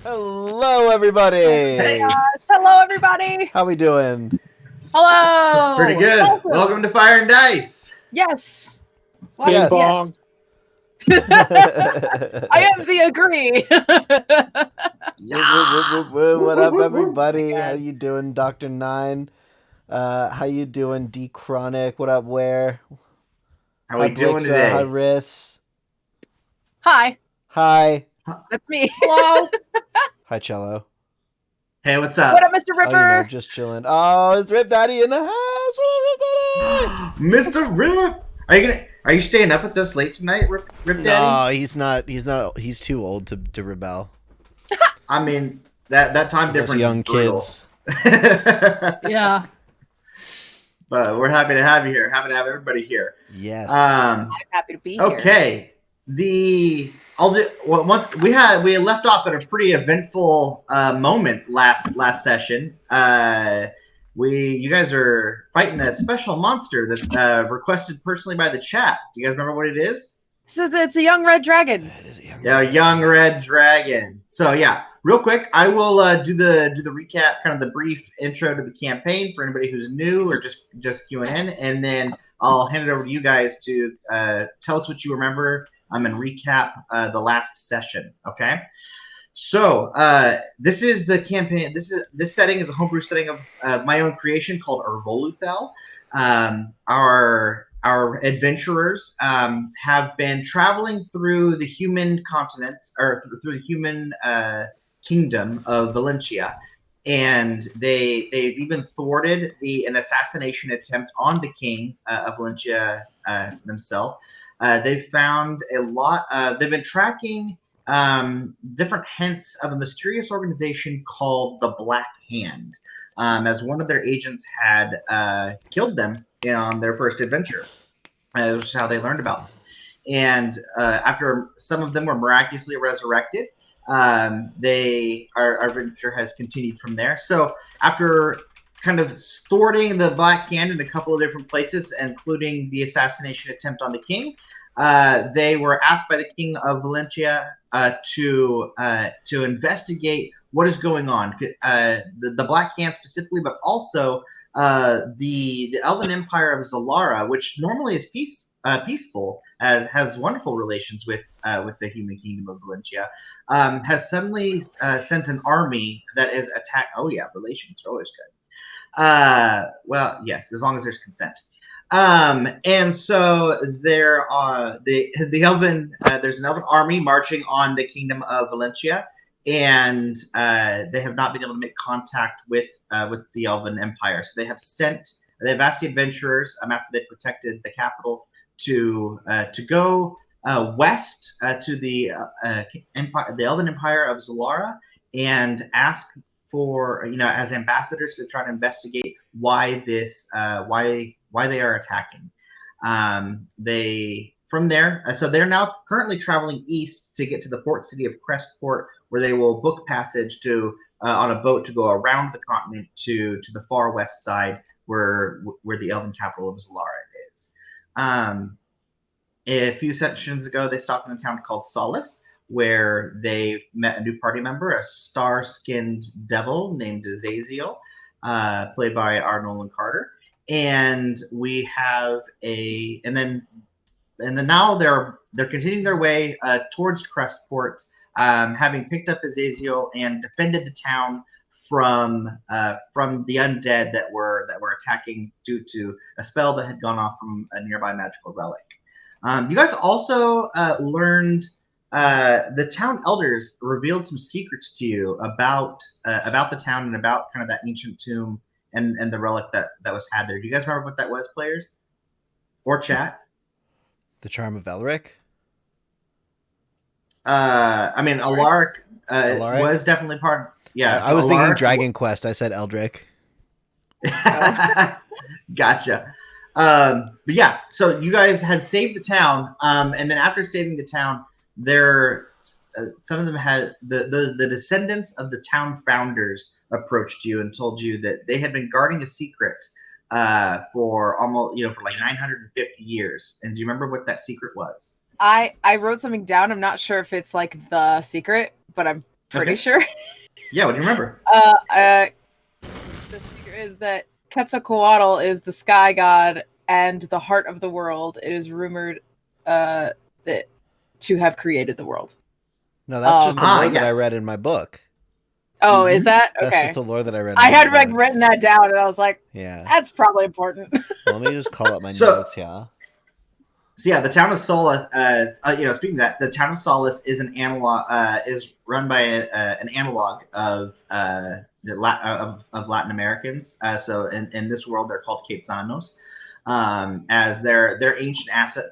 Hello, everybody. Hey, hello, everybody. How we doing? Hello. Pretty good. Welcome to Fire and Dice. Yes. Bing Yes. bong. I am the agree. What up, everybody? How you doing, Dr. Nine? How you doing, D Chronic? What up, Where? How we doing Blixa. today? Hi, Riss. Hi. Hi. That's me. Hello. Hi, Cello. Hey, what's up? What up, Mr. Ripper? Just chilling. Oh, it's Rip Daddy in the house. What up, Rip Daddy? Mr. Rip. Are you staying up with us late tonight, Rip Daddy? No, he's not. He's too old to rebel. I mean, that time Those difference young is brutal. kids. Yeah. But we're happy to have you here. Happy to have everybody here. Yes. I'm happy to be here. Okay. Once we left off at a pretty eventful moment last session. You guys are fighting a special monster that requested personally by the chat. Do you guys remember what it is? So it's a young red dragon. It is A young red dragon. So yeah, real quick, I will do the recap, kind of the brief intro to the campaign for anybody who's new or just queuing in, and then I'll hand it over to you guys to tell us what you remember and recap the last session. Okay. So this is the campaign. This setting is a homebrew setting of my own creation called Ervoluthel. Our adventurers have been traveling through the human continent, or through the human kingdom of Valentia, and they've even thwarted an assassination attempt on the king of Valentia themselves. They've found a lot. They've been tracking different hints of a mysterious organization called the Black Hand, as one of their agents had killed them on their first adventure, which is how they learned about them. And after some of them were miraculously resurrected, our adventure has continued from there. So after kind of thwarting the Black Hand in a couple of different places, including the assassination attempt on the king, they were asked by the king of Valentia to investigate what is going on, the Black Hand specifically, but also the Elven Empire of Zalara, which normally is peaceful, has wonderful relations with the human kingdom of Valentia, has suddenly sent an army that is attacked. Oh yeah, relations are always good. Well, yes, as long as there's consent. And so there are the Elven. There's an Elven army marching on the kingdom of Valentia, and they have not been able to make contact with the Elven Empire. So they've asked the adventurers, after they protected the capital, to go west to the empire, the Elven Empire of Zalara, and ask for, as ambassadors, to try to investigate why they are attacking. From there, so they're now currently traveling east to get to the port city of Crestport, where they will book passage to on a boat to go around the continent to the far west side, where the Elven capital of Zalara is. A few sessions ago, they stopped in a town called Solace, where they met a new party member, a star-skinned devil named Azaziel, played by our Nolan Carter. And we have and then now they're continuing their way towards Crestport, having picked up Azaziel and defended the town from the undead that were attacking due to a spell that had gone off from a nearby magical relic. You guys also learned the town elders revealed some secrets to you about the town and about kind of that ancient tomb and the relic that was had there. Do you guys remember what that was, players? Or chat? The Charm of Elric? I mean, Alaric was definitely part. Yeah, I was thinking Dragon Quest. I said Eldrick. Gotcha. But yeah, so you guys had saved the town, and then after saving the town, some of them had the descendants of the town founders approached you and told you that they had been guarding a secret for almost for like 950 years. And do you remember what that secret was? I wrote something down. I'm not sure if it's like the secret, but I'm pretty sure. Yeah, what do you remember? The secret is that Quetzalcoatl is the sky god and the heart of the world. It is rumored that to have created the world. No, that's just the lore that I yes. read in my book. Oh, is that okay? That's just the lore that I read. I had written that down, and I was like, yeah, that's probably important. Well, let me just call up my notes here. So yeah, the town of Solace. Speaking of that, the town of Solace is an analog. Is run by an analog of Latin Americans. So in this world, they're called Quetzanos, as their ancient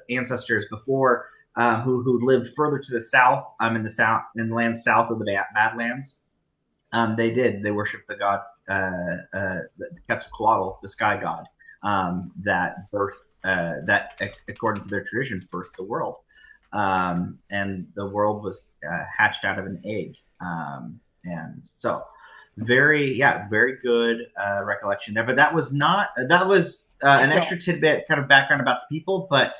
ancestors before, who lived further to the south, in the lands south of the Badlands. They worship the god the Quetzalcoatl, the sky god, that birthed that, according to their traditions, birthed the world. And the world was hatched out of an egg. And so very good recollection there. But that was an extra tidbit, kind of background about the people. But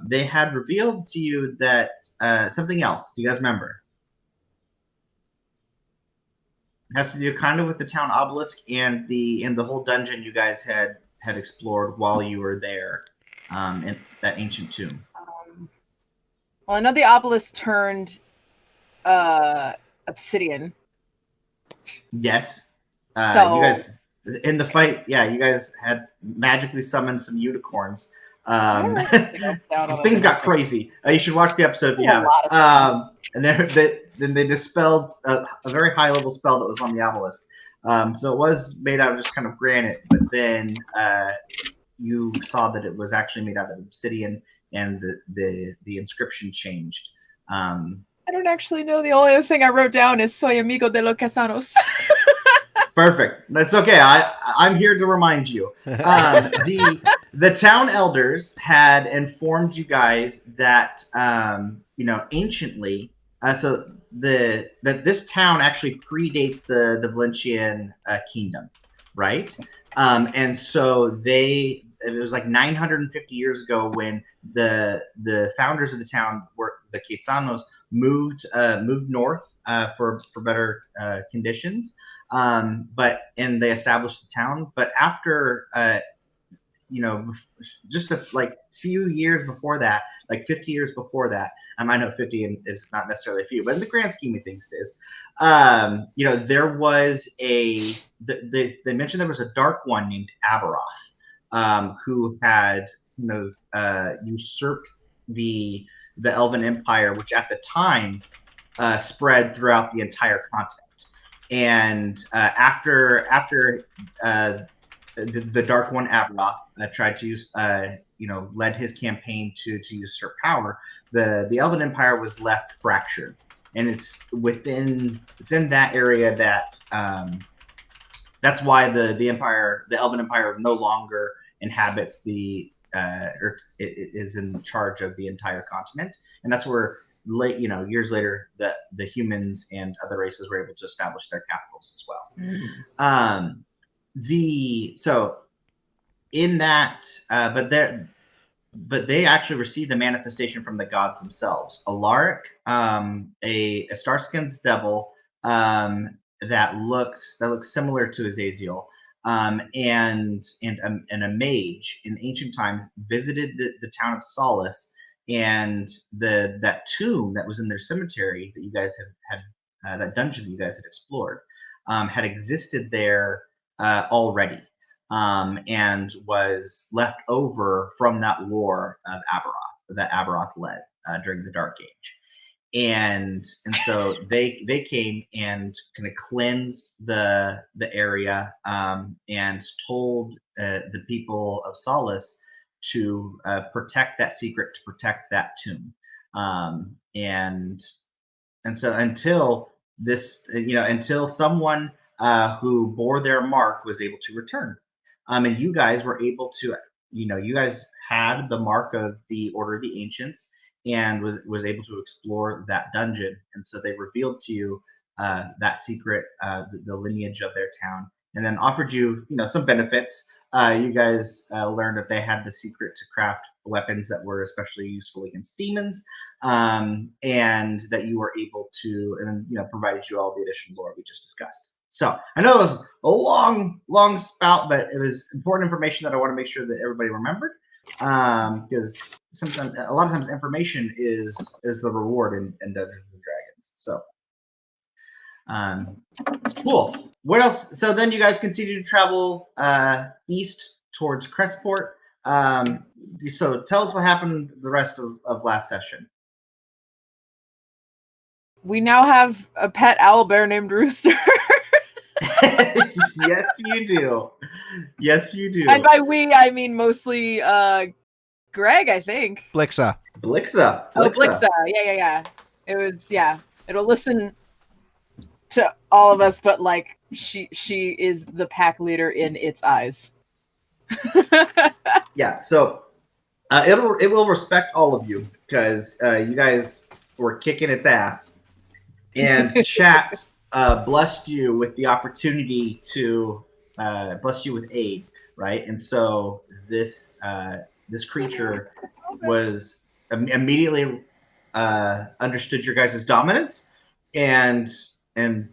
they had revealed to you that something else. Do you guys remember? It has to do kind of with the town obelisk and the whole dungeon you guys had explored while you were there, in that ancient tomb. Well, I know the obelisk turned obsidian. Yes. So you guys in the fight, you guys had magically summoned some unicorns. Things got crazy. You should watch the episode if you haven't. And then they dispelled a very high level spell that was on the obelisk. So it was made out of just kind of granite, but then you saw that it was actually made out of obsidian, and the inscription changed. I don't actually know. The only thing I wrote down is "Soy amigo de los Quezanos." Perfect. That's okay. I'm here to remind you. The town elders had informed you guys that anciently, that this town actually predates the Valencian kingdom, right? And so it was like 950 years ago when the founders of the town were the Quetzanos moved north for better conditions. And they established the town. But after, just a few years before that, like 50 years before that, I know 50 is not necessarily a few, but in the grand scheme of things, it is. There was they mentioned there was a dark one named Aberoth, who had usurped the Elven Empire, which at the time spread throughout the entire continent. And after the Dark One Aberoth tried to use, led his campaign to usurp power, the Elven Empire was left fractured, and it's in that area that that's why the Elven Empire no longer inhabits or it is in charge of the entire continent, and that's where years later, the humans and other races were able to establish their capitals as well. So in that, but they actually received a manifestation from the gods themselves. Alaric, a star-skinned devil, that looks similar to Azazel, and a mage in ancient times visited the town of Solace. And that tomb that was in their cemetery that you guys had that dungeon that you guys had explored, had existed there already, and was left over from that war of Aberoth that Aberoth led during the Dark Age. And so they came and kind of cleansed the area, and told the people of Solace to protect that secret, to protect that tomb, and so until someone who bore their mark was able to return, and you guys were able to, you guys had the mark of the Order of the Ancients, and was able to explore that dungeon, and so they revealed to you that secret, the lineage of their town, and then offered you some benefits, you guys learned that they had the secret to craft weapons that were especially useful against demons, and that you were able to, and provided you all the additional lore we just discussed. So I know it was a long spout, but it was important information that I want to make sure that everybody remembered, because sometimes, a lot of times, information is the reward in Dungeons and Dragons. So it's cool. What else? So then you guys continue to travel east towards Crestport. So tell us what happened the rest of last session. We now have a pet owl bear named Rooster. Yes, you do. Yes, you do. And by we, I mean mostly Greg, I think. Blixa. Blixa. Oh, Blixa. Yeah. It was, it'll listen to all of us, but like she is the pack leader in its eyes. Yeah, so it will respect all of you because you guys were kicking its ass, and chat blessed you with the opportunity to bless you with aid, right? And so this creature was immediately understood your guys' dominance and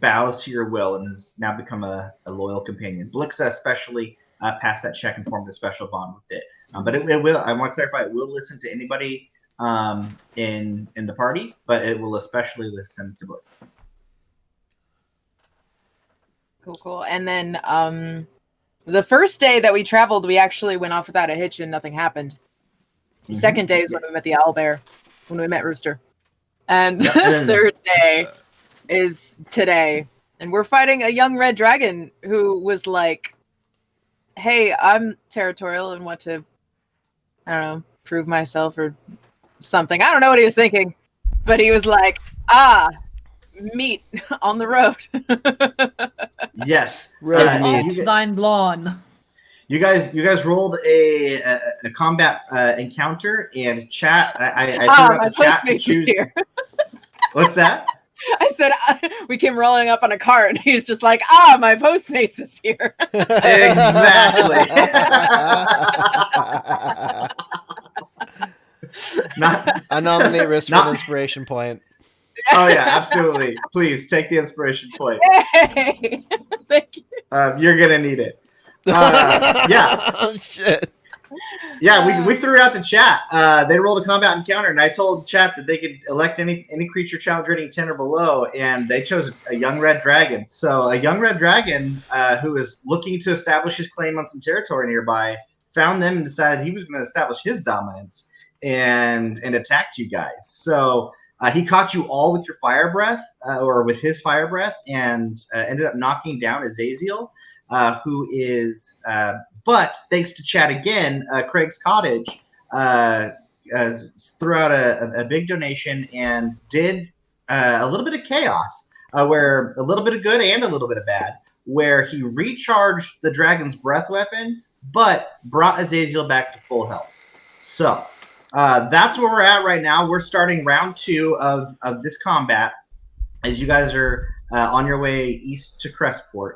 bows to your will and has now become a loyal companion. Blixa especially passed that check and formed a special bond with it. But it will, I want to clarify, it will listen to anybody in the party, but it will especially listen to Blixa. Cool. And then the first day that we traveled, we actually went off without a hitch and nothing happened. The second day is when we met the owl bear, when we met Rooster. And the third day is today. And we're fighting a young red dragon who was like, hey, I'm territorial and want to, I don't know, prove myself or something. I don't know what he was thinking. But he was like, meet on the road. Yes. Thine lawn. You guys rolled a combat encounter, and chat. I threw out the chat to choose. Here. What's that? I said we came rolling up on a cart, and he's just like, my Postmates is here. Exactly. I nominate Risk for an inspiration point. Oh yeah, absolutely. Please take the inspiration point. Hey, thank you. You're gonna need it. Yeah. Oh, shit. Yeah, we threw out the chat. They rolled a combat encounter, and I told chat that they could elect any creature challenge rating 10 or below, and they chose a young red dragon. So a young red dragon who is looking to establish his claim on some territory nearby found them and decided he was going to establish his dominance and attacked you guys. So he caught you all with your fire breath, or with his fire breath, and ended up knocking down Azazel, who is... but thanks to chat again, Craig's Cottage threw out a big donation and did a little bit of chaos, where a little bit of good and a little bit of bad, where he recharged the dragon's breath weapon, but brought Azazel back to full health. So that's where we're at right now. We're starting round 2 of this combat as you guys are on your way east to Crestport.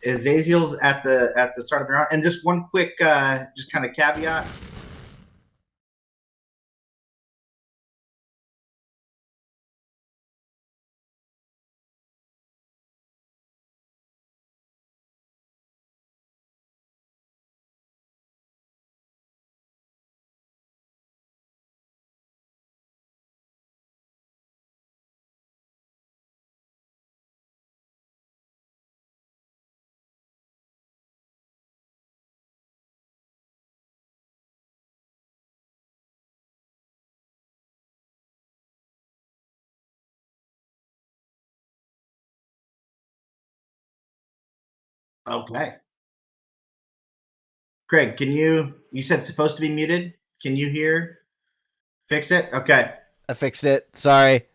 Azazel's at the start of the round, and just one quick just kind of caveat. Okay. Craig, can you said it's supposed to be muted. Can you hear? Fix it? Okay. I fixed it. Sorry.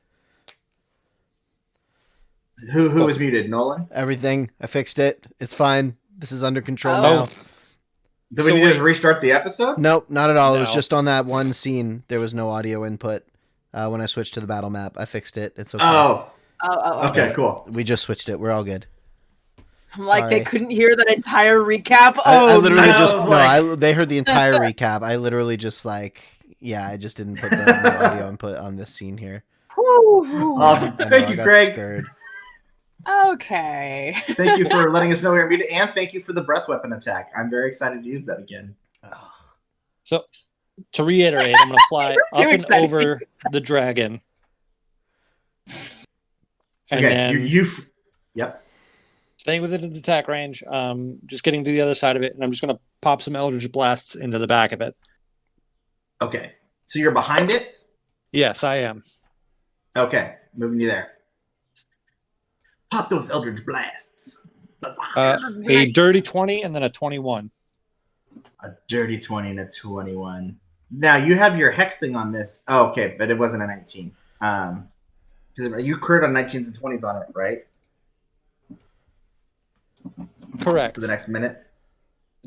Who was muted? Nolan? Everything. I fixed it. It's fine. This is under control Oh. now. Did we need to restart the episode? Nope, not at all. No. It was just on that one scene. There was no audio input. When I switched to the battle map, I fixed it. It's okay. Oh. Oh. Okay, cool. We just switched it. We're all good. I'm like, they Sorry. couldn't hear that entire recap. I Oh, literally no. just I was like- they heard the entire recap. I literally just I just didn't put the audio input on this scene here. Whew. Awesome. I know, Thank I you, got Greg. scared. Okay. Thank you for letting us know we were muted, and thank you for the breath weapon attack. I'm very excited to use that again. So, to reiterate, I'm going to fly Too up and excited. over the dragon. And Okay, then, yep. staying within its attack range, just getting to the other side of it, and I'm just going to pop some Eldritch Blasts into the back of it. Okay, so you're behind it? Yes, I am. Okay, moving you there. Pop those Eldritch Blasts. Huzzah. A dirty 20 and then a 21. A dirty 20 and a 21. Now, you have your hex thing on this. Oh, okay, but it wasn't a 19. Because you crit on 19s and 20s on it, right? Correct. For the next minute?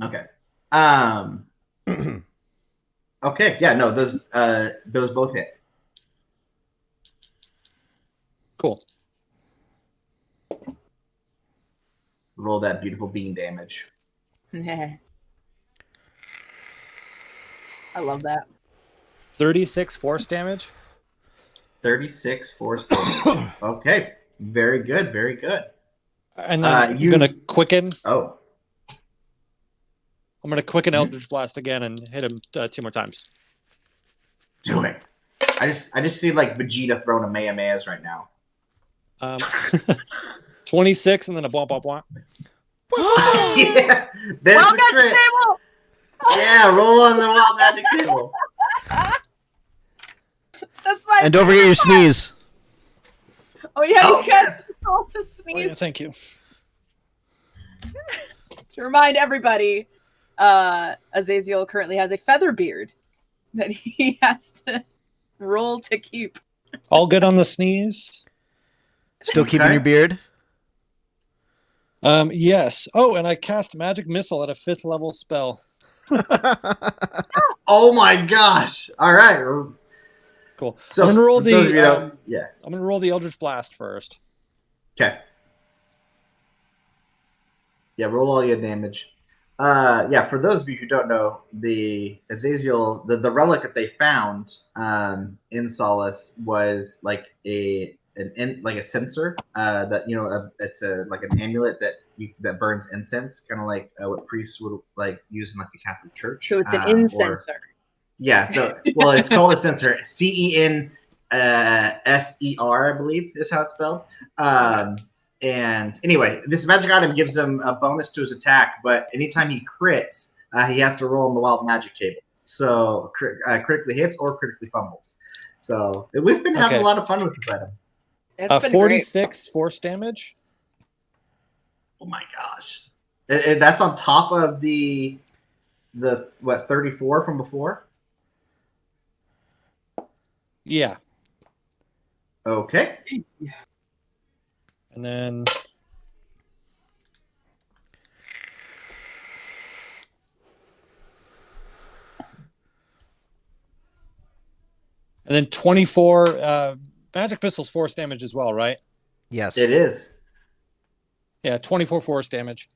Okay. Okay, yeah, no, those both hit. Cool. Roll that beautiful bean damage. I love that. 36 force damage. 36 force damage. Okay, very good, very good. And then I'm going to quicken. Oh, I'm going to quicken Eldritch Blast again and hit him 2 more times. do it. I just see like Vegeta throwing a Mayas right now. 26 and then a bump up one. Yeah, there's Well, the that's crit. table. Yeah, roll on the wild magic table. That's my. And don't forget your sneeze. Oh yeah, Oh, you got yes. roll to Oh, sneeze. yeah, thank you. To remind everybody, Azaziel currently has a feather beard that he has to roll to keep. All good on the sneeze? Still keeping Okay. your beard? Yes. Oh, and I cast Magic Missile at a 5th level spell. Oh my gosh! All right. Cool. So I'm gonna roll for those of you who the don't- yeah. I'm gonna roll the Eldritch Blast first. Okay. Yeah, roll all your damage. Yeah, for those of you who don't know, the Azaziel, the relic that they found in Solace was like a censer that it's like an amulet that burns incense, kind of like what priests would like use in like the Catholic Church. So it's an or- incenser. Yeah, so well, it's called a censer. CENSER, I believe, is how it's spelled. And anyway, this magic item gives him a bonus to his attack, but anytime he crits, he has to roll on the wild magic table. So critically hits or critically fumbles. So we've been having Okay. a lot of fun with this item. It's been great. 46 force damage. Oh my gosh, that's on top of the 34 from before. Yeah. Okay. And then And then 24 magic pistols force damage as well, right? Yes. It is. Yeah, 24 force damage.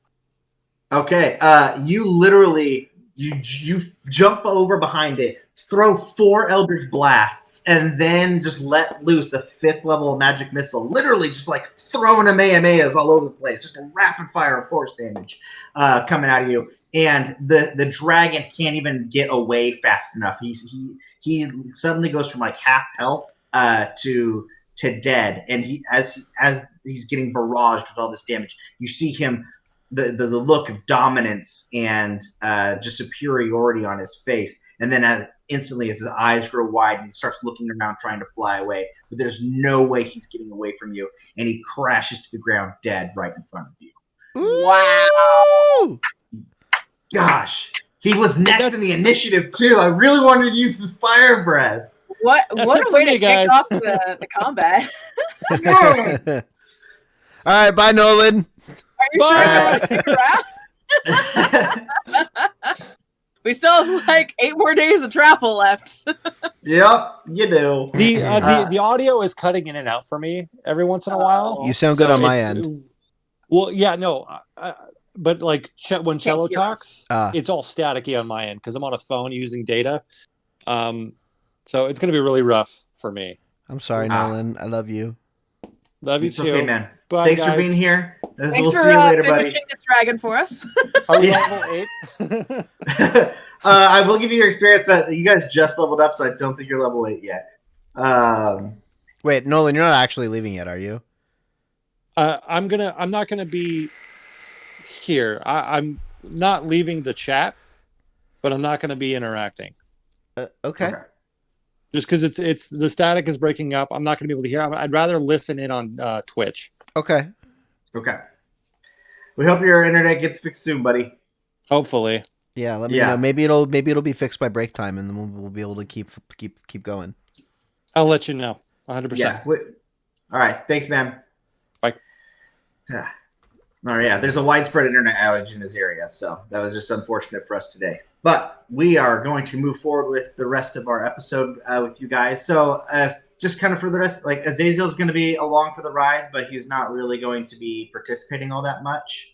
Okay. You literally you jump over behind it, throw 4 Eldritch Blasts, and then just let loose the 5th level magic missile. Literally just like throwing Kamehamehas all over the place. Just a rapid fire of force damage coming out of you. And the dragon can't even get away fast enough. He suddenly goes from like half health to dead. And he as he's getting barraged with all this damage, you see him the look of dominance and just superiority on his face. And then instantly, as his eyes grow wide, and he starts looking around trying to fly away. But there's no way he's getting away from you. And he crashes to the ground dead right in front of you. Wow. Gosh, he was next in the initiative, too. I really wanted to use his fire breath. What That's a it for way me, to guys. kick off the combat. All right, bye, Nolan. Are you sure you want to stick around? We still have like 8 more days of travel left. Yep, you do. The audio is cutting in and out for me every once in a while. You sound good on my it's- end. Well, yeah, no, but like when Cello hear talks, it's all staticky on my end because I'm on a phone using data. So it's going to be really rough for me. I'm sorry, Nolan. I love you. Love you It's too. okay, man. Bye, Thanks guys. for being here. Thanks We'll for see you later, buddy. finishing this dragon for us. Are we Yeah. level 8? I will give you your experience, but you guys just leveled up, so I don't think you're level 8 yet. Wait, Nolan, you're not actually leaving yet, are you? I'm not gonna be here. I'm not leaving the chat, but I'm not gonna be interacting. Okay. Just because it's the static is breaking up, I'm not gonna be able to hear. I'd rather listen in on Twitch. Okay. We hope your internet gets fixed soon, buddy. Hopefully. Yeah, let me know. Maybe it'll be fixed by break time, and then we'll be able to keep going. I'll let you know. 100%. Yeah. All right. Thanks, man. Bye. Oh, yeah. There's a widespread internet outage in this area, so that was just unfortunate for us today. But we are going to move forward with the rest of our episode with you guys. So just kind of for the rest, like Azazel is going to be along for the ride, but he's not really going to be participating all that much.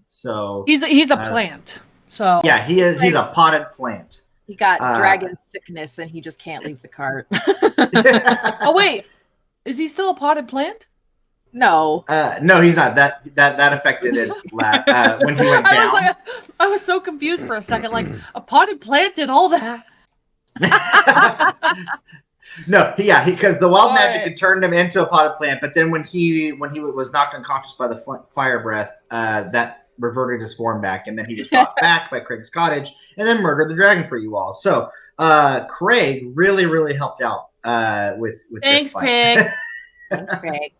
So he's a plant. So yeah, he is. He's a potted plant. He got dragon sickness and he just can't leave the cart. Oh wait, is he still a potted plant? No. No, he's not. That affected it when he went down. I was so confused for a second. Like a potted plant did all that. No, yeah, because the wild magic had turned him into a potted plant, but then when he was knocked unconscious by the fire breath, that reverted his form back, and then he was brought back by Craig's cottage, and then murdered the dragon for you all. So Craig really, really helped out with Thanks, this fight. Craig. Thanks, Craig.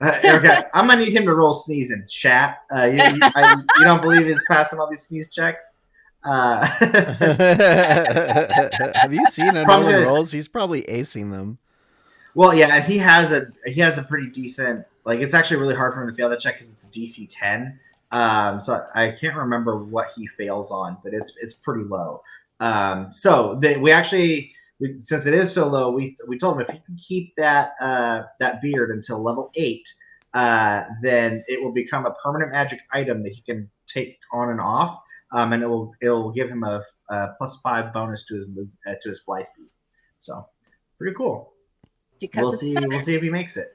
Okay, I'm gonna need him to roll sneeze in chat. You don't believe he's passing all these sneeze checks? Have you seen Nolan rolls? He's probably acing them. Well, yeah, and he has a pretty decent. Like, it's actually really hard for him to fail that check because it's DC 10. So I can't remember what he fails on, but it's pretty low. So since it is so low, we told him if he can keep that beard until level 8, then it will become a permanent magic item that he can take on and off, and it will give him a +5 bonus to his fly speed. So pretty cool. Because we'll see if he makes it.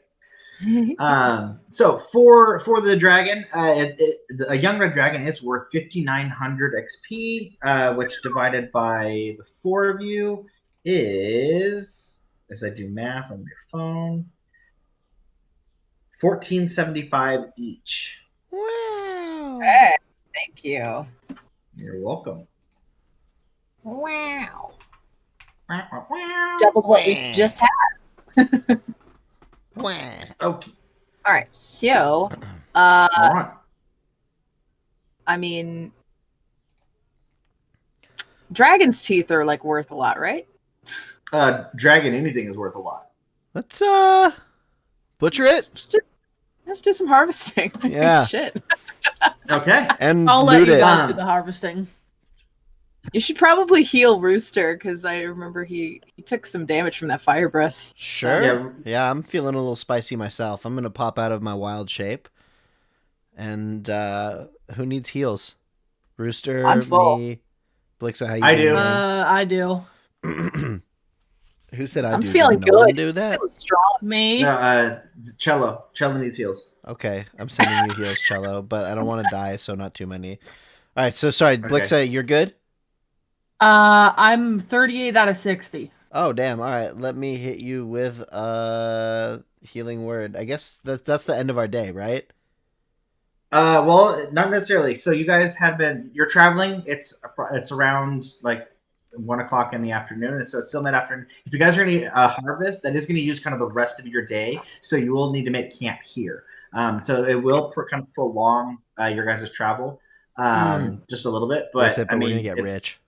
So for the dragon, a young red dragon is worth 5,900 XP, which divided by the 4 of you is, as I do math on your phone, 1,475 each. Wow. Hey, thank you. You're welcome. Wow. Double what we just had. Okay. All right. So, All right. I mean, dragon's teeth are like worth a lot, right? Dragon, anything is worth a lot. Let's butcher it. Let's do some harvesting. Yeah. Shit. Okay. And I'll let loot you it. guys do the harvesting. You should probably heal Rooster because I remember he took some damage from that fire breath. Sure. Yeah, I'm feeling a little spicy myself. I'm gonna pop out of my wild shape. And who needs heals? Rooster, I'm full. me, Blixa, how you I doing? do. I do. Who said I I'm do? feeling Did Nolan good. do that? Feeling strong. Me. No, Cello needs heals. Okay, I'm sending you heals, Cello, but I don't want to die, so not too many. All right, so sorry, Okay. Blixa, you're good? I'm 38 out of 60. Oh, damn. All right, let me hit you with a healing word. I guess that's the end of our day, right? Well, not necessarily. So you guys you're traveling. It's around like 1 o'clock in the afternoon, and so it's still mid-afternoon. If you guys are going to harvest, that is going to use kind of the rest of your day. So you will need to make camp here. So it will kind of prolong your guys' travel just a little bit. But We're going to get rich.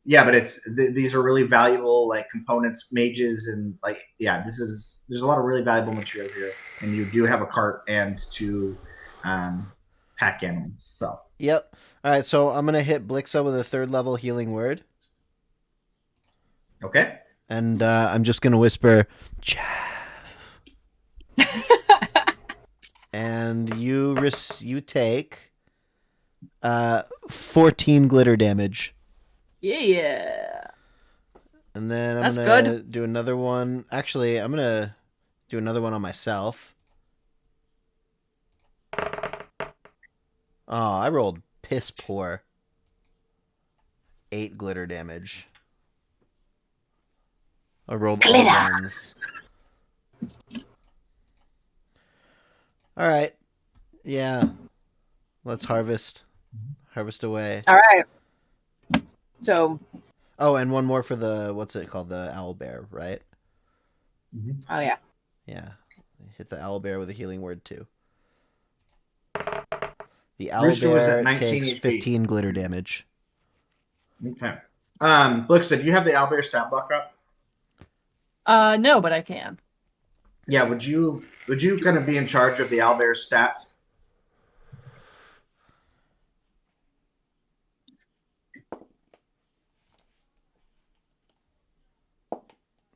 Yeah, but these are really valuable like components, mages, and like there's a lot of really valuable material here, and you do have a cart and 2 pack animals. So yep. All right, so I'm gonna hit Blixa with a 3rd level healing word. Okay. And I'm just gonna whisper, Jeff. and you take 14 glitter damage. Yeah. And then I'm That's gonna good. do another one. Actually, I'm gonna do another one on myself. Oh, I rolled piss poor. 8 glitter damage. I rolled all ones. All right. Yeah. Let's harvest. Harvest away. All right. So, Oh, and one more for the what's it called? The owl bear, right? oh yeah. Yeah. Hit the owl bear with a healing word too. The owl Rooster was at bear 19 takes HP. 15 glitter damage. Okay. Blixa, do you have the owlbear stat block up? No, but I can. Yeah. Would you kind of be in charge of the owlbear's stats?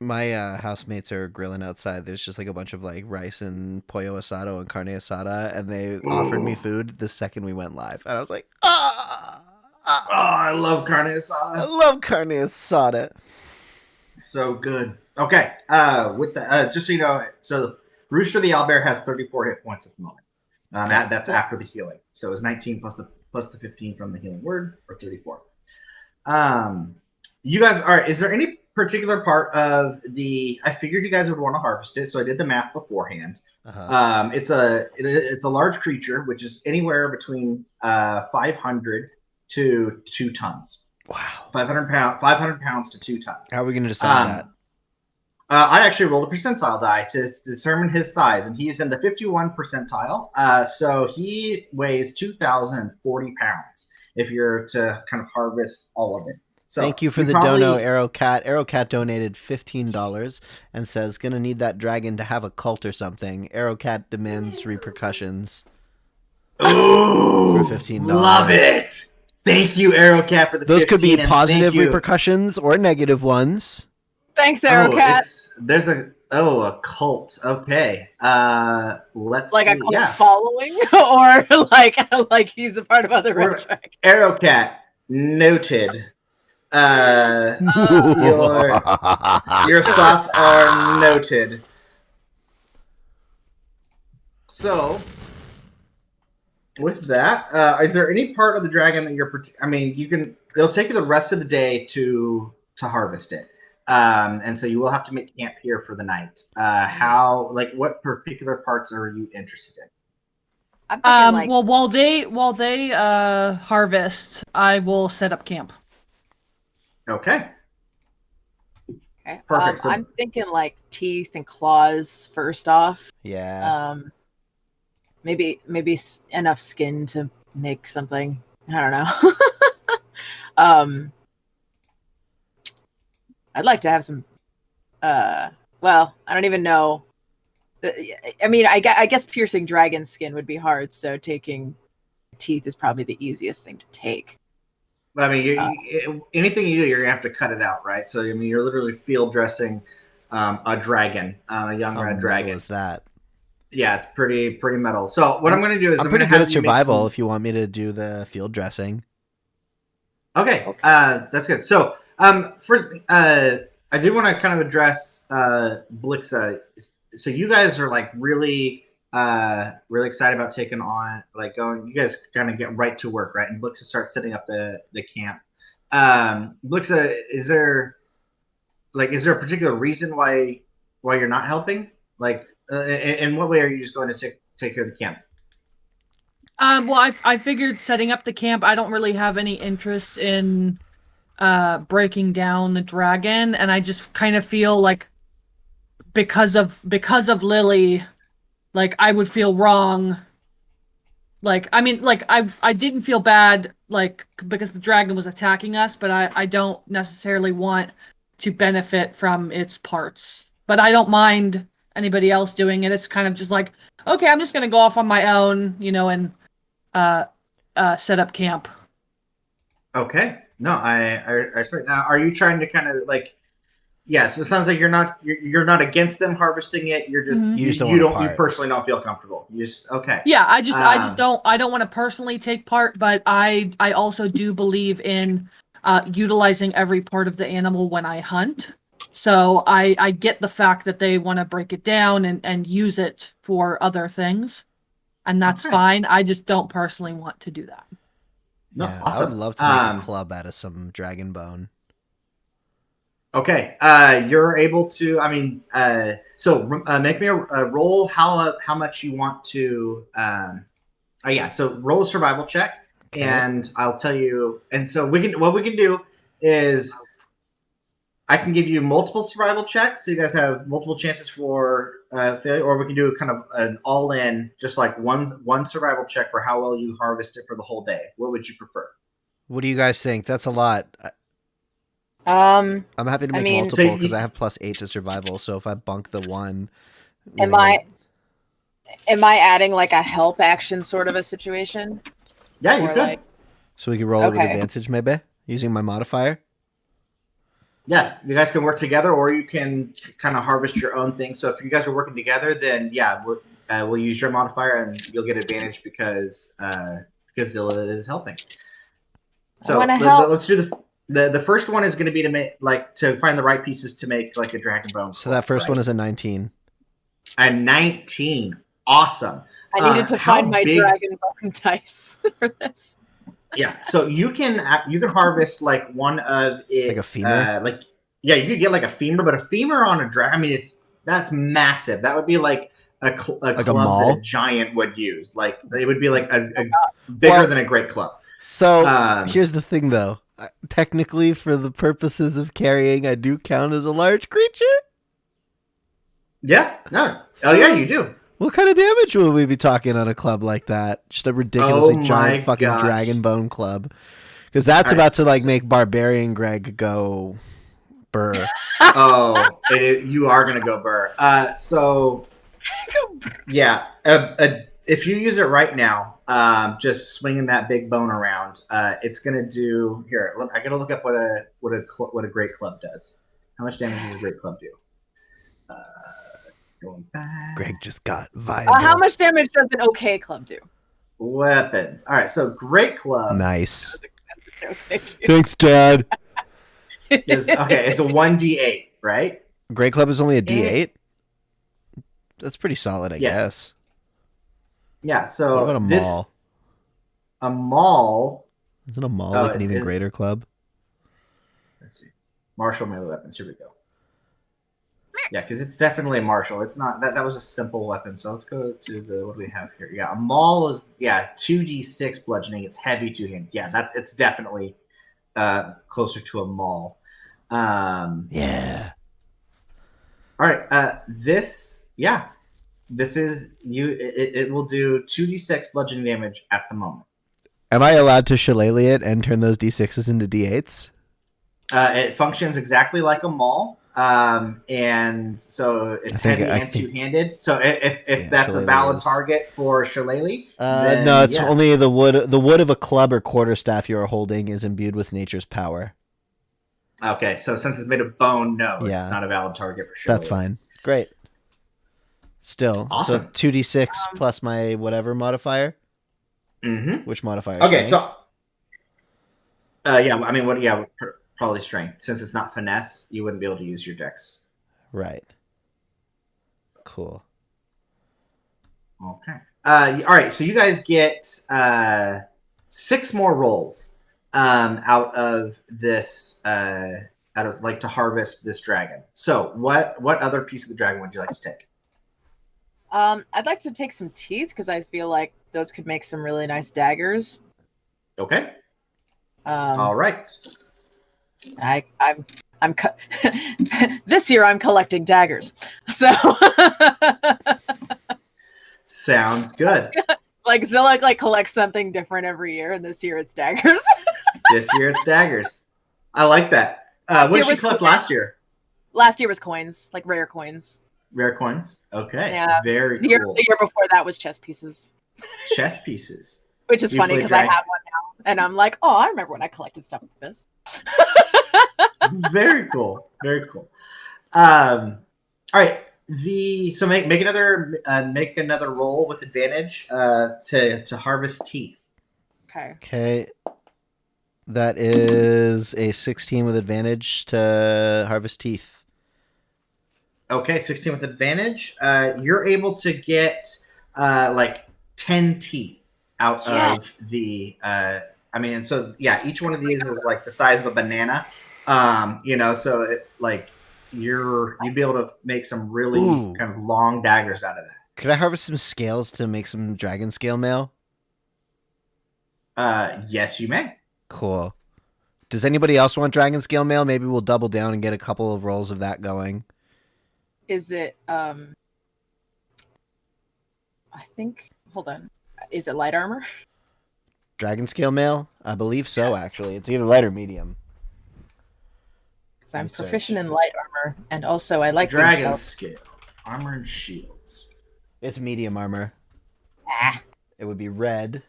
My housemates are grilling outside. There's just like a bunch of like rice and pollo asado and carne asada, and they offered me food the second we went live, and I was like, ah, Oh, I love carne I asada. love carne asada. So good. Okay. With the just so you know, so Rooster the owlbear has 34 hit points at the moment. That's after the healing. So it's 19 plus the 15 from the healing word, or 34. You guys are. Is there any particular part of the? I figured you guys would want to harvest it, so I did the math beforehand. Uh-huh. It's a large creature, which is anywhere between 500 to 2 tons. Wow. 500 pounds to 2 tons. How are we going to decide that? I actually rolled a percentile die to determine his size, and he's in the 51 percentile. So he weighs 2,040 pounds if you're to kind of harvest all of it. So Thank you for the dono, Arrowcat. Arrowcat donated $15 and says, gonna need that dragon to have a cult or something. Arrowcat demands repercussions. Ooh, For $15. love it. Thank you, Arrowcat, for the Those 15, could be and positive thank you. repercussions or negative ones. Thanks, Oh, Arrowcat. there's a cult. Okay. Let's Like a see. cult Yeah. following, or like he's a part of other Or- red track. Arrowcat noted. Your thoughts are noted. So, with that, is there any part of the dragon that you're? I mean, you can. It'll take you the rest of the day to harvest it, and so you will have to make camp here for the night. How? Like, what particular parts are you interested in? I'm thinking like Well, while they harvest, I will set up camp. Okay. okay, Perfect, so- I'm thinking like teeth and claws first off. Yeah. Maybe enough skin to make something. I don't know. I'd like to have some. Well, I don't even know. I mean, I guess piercing dragon skin would be hard. So taking teeth is probably the easiest thing to take. I mean, anything you do, you're gonna have to cut it out, right? So I mean, you're literally field dressing a dragon, a young How red metal dragon. is that? Yeah, it's pretty metal. So what I'm going to do is I'm I'm pretty gonna good have at you make survival some- if you want me to do the field dressing. Okay, that's good. So I did want to kind of address Blixa. So you guys are like really excited about taking on like going. You guys kind of get right to work, right? And Blixa starts setting up the camp. Blixa, is there a particular reason why you're not helping? Like, in what way are you just going to take care of the camp? Well, I figured setting up the camp, I don't really have any interest in breaking down the dragon, and I just kind of feel like because of Lily, like I would feel wrong. Like, I mean, like I didn't feel bad like because the dragon was attacking us, but I don't necessarily want to benefit from its parts. But I don't mind anybody else doing it. It's kind of just like, okay, I'm just gonna go off on my own, and set up camp. Okay. No, I respect. Now, are you trying to kind of like Yes, it sounds like you're not against them harvesting it. You're just Mhm. You just don't want a you part. personally don't feel comfortable. You just okay. Yeah, I just Um, don't want to personally take part, but I also do believe in utilizing every part of the animal when I hunt. So I get the fact that they want to break it down and use it for other things, and that's Okay. fine. I just don't personally want to do that. No, Yeah, I would awesome. love to make a club out of some dragon bone. Okay. You're able to. I mean, make me a roll. How much you want to? Oh yeah. So roll a survival check, Okay. and I'll tell you. And so what we can do is I can give you multiple survival checks, so you guys have multiple chances for failure, or we can do kind of an all-in, just like one survival check for how well you harvest it for the whole day. What would you prefer? What do you guys think? That's a lot. Um, I'm happy to I make mean- multiple So because you- I have +8 to survival. So if I bunk the one, you am know, I adding like a help action sort of a situation? Yeah, you Or could. like, so we can roll with Okay. advantage maybe using my modifier. Yeah, you guys can work together, or you can kind of harvest your own thing. So if you guys are working together, then yeah, we'll use your modifier, and you'll get advantage because Zilla is helping. So wanna help. let's do the first one is going to be to make to find the right pieces to make like a dragon bone. So that first one is a 19. a 19. Awesome. I needed to how find my big- dragon bone dice for this. Yeah, so you can harvest like one of its Like a femur? You could get like a femur, but a femur on a dragon. I mean, that's massive. That would be like a club that maul? a giant would use. Like it would be like a bigger Well- than a great club. So Um, here's the thing, though. Technically, for the purposes of carrying, I do count as a large creature. Yeah, no. So- Oh yeah, you do. What kind of damage will we be talking on a club like that? Just a ridiculously Oh my giant fucking gosh. dragon bone club. Because that's All right, about to like so- make Barbarian Greg go burr. Oh, you are gonna go burr. So yeah, if you use it right now, just swinging that big bone around, it's gonna do. Here, I gotta look up what a great club does. How much damage does a great club do? Going back. Greg just got viable. How much damage does an okay club do? Weapons. All right, so great club. Nice. Thank you. Thanks, Dad. Okay, it's a 1d8, right? Great Club is only a D8. That's pretty solid, I Yeah. guess. Yeah. So What about a maul? A maul. Isn't a maul Oh, like an even it- greater club? Let's see. Martial melee weapons. Here we go. Yeah, because it's definitely a martial. It's not that was a simple weapon. So let's go to what do we have here? Yeah, a maul is 2d6 bludgeoning. It's heavy two hand. Yeah, it's definitely closer to a maul. Yeah. All right. This is you. It will do 2d6 bludgeoning damage at the moment. Am I allowed to shillelagh it and turn those D6s into D8s? It functions exactly like a maul. And so it's heavy and two-handed. So if that's a shillelagh valid is- target for shillelagh, No, it's only the wood. The wood of a club or quarterstaff you are holding is imbued with nature's power. Okay, so since it's made of bone, no, Yeah. it's not a valid target for shillelagh. That's fine. Great. Still, Awesome. So 2d6 plus my whatever modifier. Mm-hmm. Which modifier? Okay, Strength? so yeah, I mean, probably strength. Since it's not finesse, you wouldn't be able to use your dex. Right. Cool. Okay. All right. So you guys get 6 more rolls out of this to harvest this dragon. So what other piece of the dragon would you like to take? I'd like to take some teeth because I feel like those could make some really nice daggers. Okay. Um, All right. I'm this year I'm collecting daggers. So Sounds good. like Zilla collects something different every year, and this year it's daggers. This year it's daggers. I like that. Last What year did she was collect coin. last year? Last year was coins, like rare coins. Rare coins. Okay. Yeah. Very The year, cool. the year before that was chess pieces, Chess pieces. which is You funny play because I drag- have one now, and I'm like, oh, I remember when I collected stuff like this. Very cool. Very cool. All right. So make another roll with advantage to harvest teeth. Okay. Okay. That is a 16 with advantage to harvest teeth. Okay, 16 with advantage. You're able to get like 10 teeth out Yes. of the. I mean, so yeah, each one of these is like the size of a banana. So it, like you'd be able to make some really Ooh. kind of long daggers out of that. Could I harvest some scales to make some dragon scale mail? Yes, you may. Cool. Does anybody else want dragon scale mail? Maybe we'll double down and get a couple of rolls of that going. Is it I think hold on. Is it light armor? Dragon scale mail? I believe so, actually. It's either light or medium. Because I'm Research. proficient in light armor, and also I like being Dragon stealth. scale, armor and shields. It's medium armor. Ah, It would be red.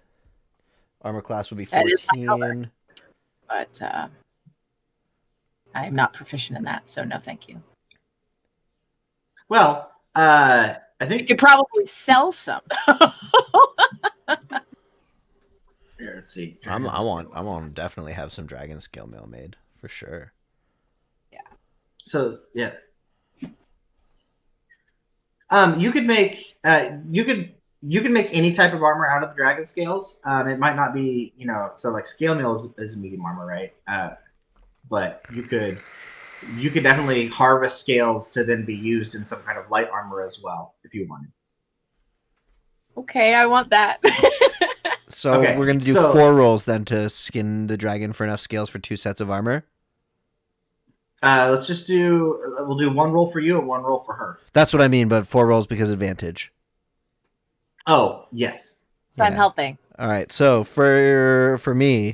Armor class would be That is my 14. but I'm not proficient in that, so no thank you. Well, I You think could probably sell some. here. Let's see. I want to definitely have some dragon scale mail made for sure. So yeah. You could make you can make any type of armor out of the dragon scales. It might not be, so like scale mail is medium armor, right? But you could definitely harvest scales to then be used in some kind of light armor as well, if you wanted. Okay, I want that. So Okay, we're going to do 4 rolls then to skin the dragon for enough scales for 2 sets of armor. We'll do 1 roll for you and 1 roll for her. That's what I mean, but 4 rolls because advantage. Oh, yes. So I'm helping. All right. So for me,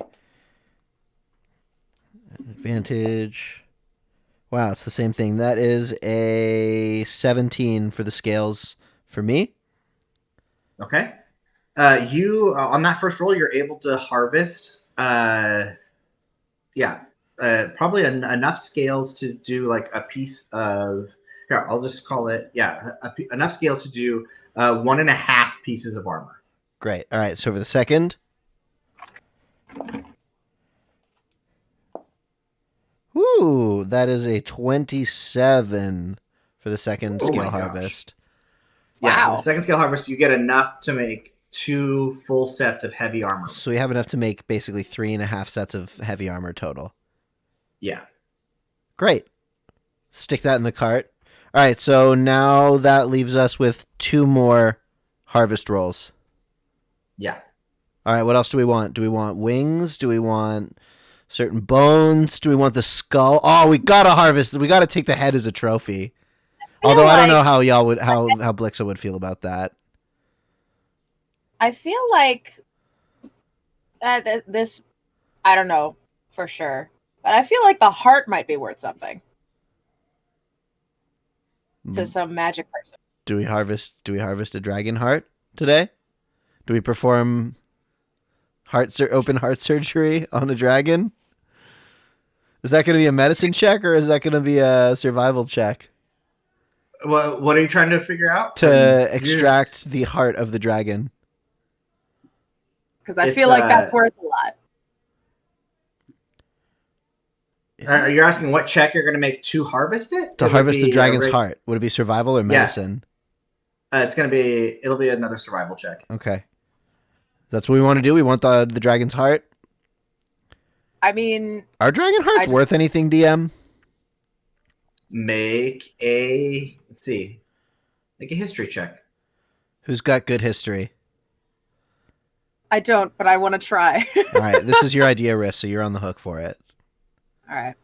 advantage. Wow, it's the same thing. That is a 17 for the scales for me. Okay. You on that first roll, you're able to harvest. Probably enough scales to do like a piece of. Here, I'll just call it. Yeah, enough scales to do 1.5 pieces of armor. Great. All right. So for the second. Ooh, that is a 27 for the second Oh scale my gosh. harvest. Yeah, Wow. the second scale harvest, you get enough to make 2 full sets of heavy armor. So we have enough to make basically 3.5 sets of heavy armor total. Yeah. Great. Stick that in the cart. All right, so now that leaves us with 2 more harvest rolls. Yeah. All right, what else do we want? Do we want wings? Do we want certain bones? Do we want the skull? Oh, we gotta harvest. We gotta take the head as a trophy. Although I don't know how y'all would, how Blixa would feel about that. I feel like this, I don't know for sure, but I feel like the heart might be worth something to some magic person. Do we harvest a dragon heart today? Do we perform open heart surgery on a dragon? Is that going to be a medicine check or is that going to be a survival check? What are you trying to figure out? To extract the heart of the dragon. Because I feel like that's worth a lot. You're asking what check you're going to make to harvest it? To harvest the dragon's heart. Would it be survival or medicine? Yeah. It'll be another survival check. Okay. That's what we want to do? We want the dragon's heart? I mean... Are dragon hearts worth anything, DM? Make a history check. Who's got good history? I don't, but I want to try. All right, this is your idea, Riss, so you're on the hook for it. All right.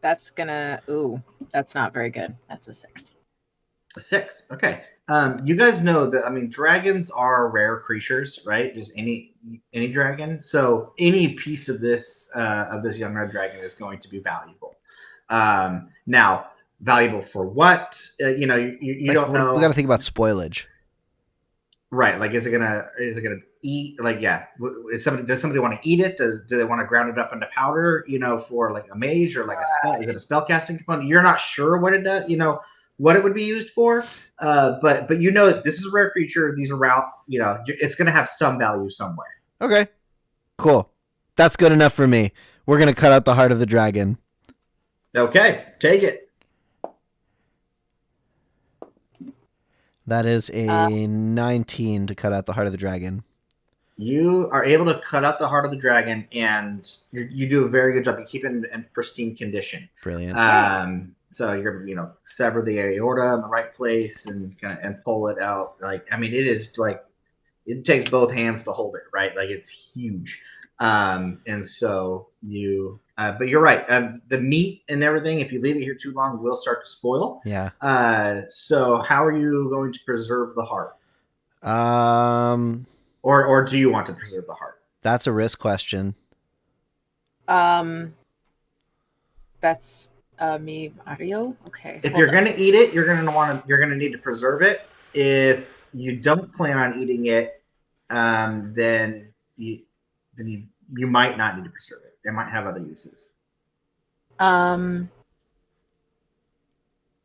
That's gonna... Ooh, that's not very good. That's a 6. A 6. Okay. You guys know that, dragons are rare creatures, right? Just any dragon. So any piece of this young red dragon is going to be valuable. Now, valuable for what? You don't know. We got to think about spoilage. Right. Like, is it gonna eat? Like, yeah, does somebody want to eat it? Do they want to ground it up into powder? For like a mage or like a spell? Is it a spell casting component? You're not sure what it does. What it would be used for. But that this is a rare creature. These are out. It's going to have some value somewhere. Okay. Cool. That's good enough for me. We're going to cut out the heart of the dragon. Okay, take it. That is a 19 to cut out the heart of the dragon. You are able to cut out the heart of the dragon, and you do a very good job. You keep it in pristine condition. Brilliant. So you're sever the aorta in the right place and pull it out. Like, I mean, it is like it takes both hands to hold it, right? Like, it's huge. And so but you're right. The meat and everything, if you leave it here too long, will start to spoil. Yeah. So how are you going to preserve the heart? Or do you want to preserve the heart? That's a risk question. That's me, Mario. Okay. If you're gonna eat it, you're gonna need to preserve it. If you don't plan on eating it, then you might not need to preserve it. It might have other uses.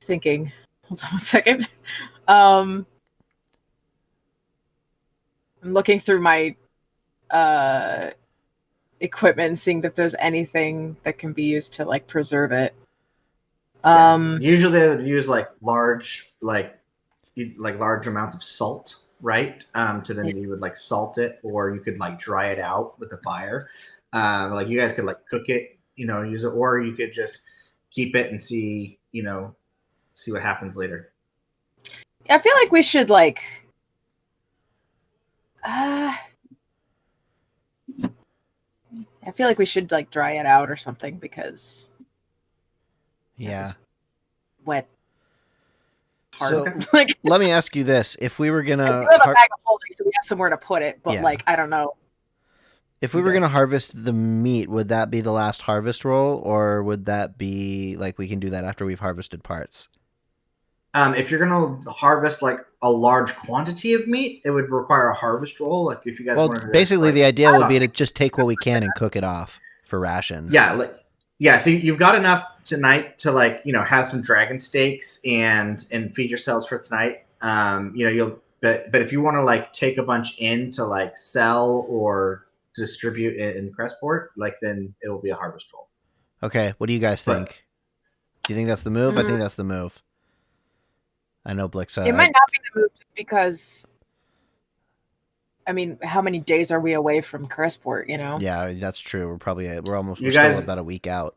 Thinking. Hold on one second. I'm looking through my equipment, seeing if there's anything that can be used to like preserve it. Usually they would use like large amounts of salt, right? To then you would like salt it, or you could like dry it out with a fire. Like you guys could like cook it, use it, or you could just keep it and see what happens later. I feel like we should like I feel like we should like dry it out or something, because Yeah. wet hard. So Like, let me ask you this: if we were I gonna do have a bag of holding, so we have somewhere to put it, but Yeah. like I don't know. if we were gonna harvest the meat, would that be the last harvest roll, or would that be like we can do that after we've harvested parts? If you're gonna harvest like a large quantity of meat, it would require a harvest roll. Like if you guys Well, wanted to, basically like, the idea would be suck. to just take what we can and cook it off for rations. Yeah. So you've got enough tonight to have some dragon steaks and feed yourselves for tonight. But if you want to like take a bunch in to like sell or distribute it in Crestport, then it will be a harvest roll. Okay, what do you guys think? Do you think that's the move? I think that's the move. I know Blix. It might not be the move because, I mean, how many days are we away from Crestport? Yeah, that's true. We're You still guys- about a week out.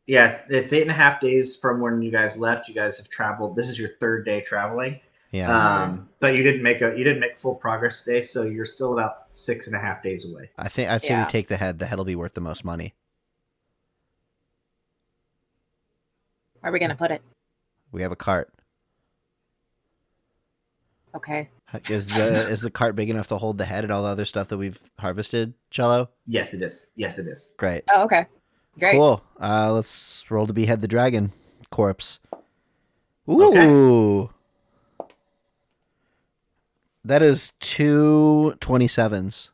Yeah, it's 8.5 days from when you guys left. You guys have traveled. This is your third day traveling. Yeah, But you didn't make full progress today, so you're still about 6.5 days away. I say we take the head. The head will be worth the most money. Where are we gonna put it? We have a cart. Okay. Is the cart big enough to hold the head and all the other stuff that we've harvested, Cello? Yes, it is. Yes, it is. Great. Oh, okay. Great. Cool. Let's roll to behead the dragon corpse. Ooh. Okay. That is 2 27s.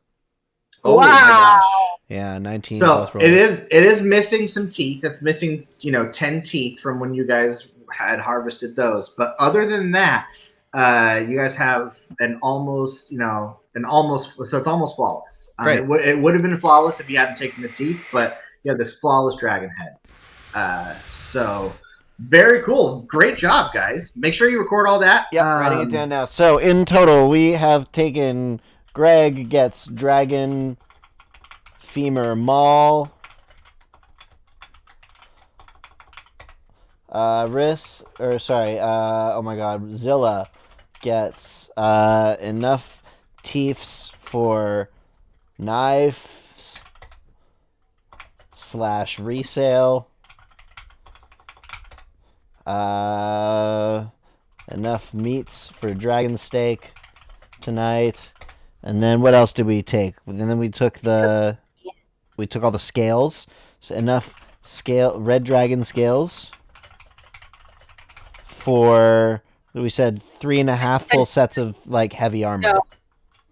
Oh Wow. my gosh. Yeah, 19 So both rolls. it is missing some teeth. It's missing 10 teeth from when you guys had harvested those. But other than that, you guys have an almost so it's almost flawless. Great. It would have been flawless if you hadn't taken the teeth, but you have this flawless dragon head. So very cool. Great job, guys. Make sure you record all that. Yeah, writing it down now. So in total, we have taken Greg gets dragon femur maul. Zilla gets enough teeths for knives / resale. Enough meats for dragon steak tonight. And then what else did we take? And then we took all the scales. So enough red dragon scales for, we said 3.5 full sets of like heavy armor. No.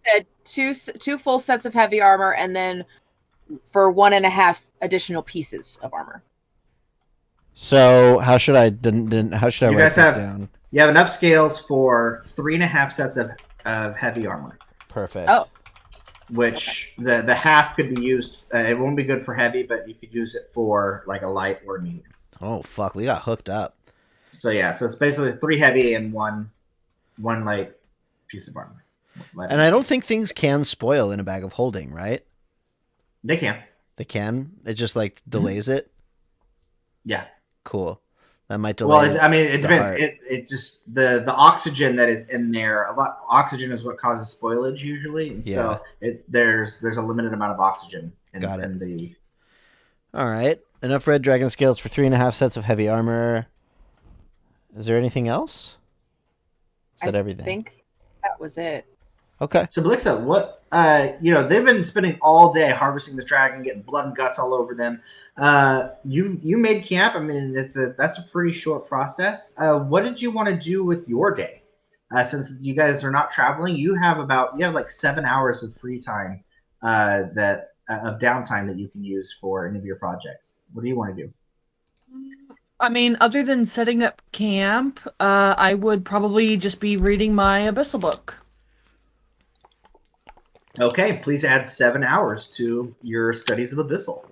said two full sets of heavy armor, and then for 1.5 additional pieces of armor. So how should I how should I You write guys this have- down? You have enough scales for 3.5 sets of heavy armor. Perfect. Oh. Which the half could be used. It won't be good for heavy, but you could use it for like a light or medium. Oh fuck, we got hooked up. So yeah, so it's basically 3 heavy and one light piece of armor. And I don't think things can spoil in a bag of holding, right? They can. They can. It just like delays it. Yeah. Cool. That might delay. Well, it the depends. heart. It just the oxygen that is in there. Oxygen is what causes spoilage usually, and so there's a limited amount of oxygen in the. All right. Enough red dragon scales for 3.5 sets of heavy armor. Is there anything else? Is that everything? I think that was it. Okay. So Blixa, what they've been spending all day harvesting this dragon, getting blood and guts all over them. You made camp. I mean, that's a pretty short process. What did you want to do with your day? Since you guys are not traveling, you have like 7 hours of free time of downtime that you can use for any of your projects. What do you want to do? I mean, other than setting up camp, I would probably just be reading my Abyssal book. Okay, please add 7 hours to your studies of Abyssal.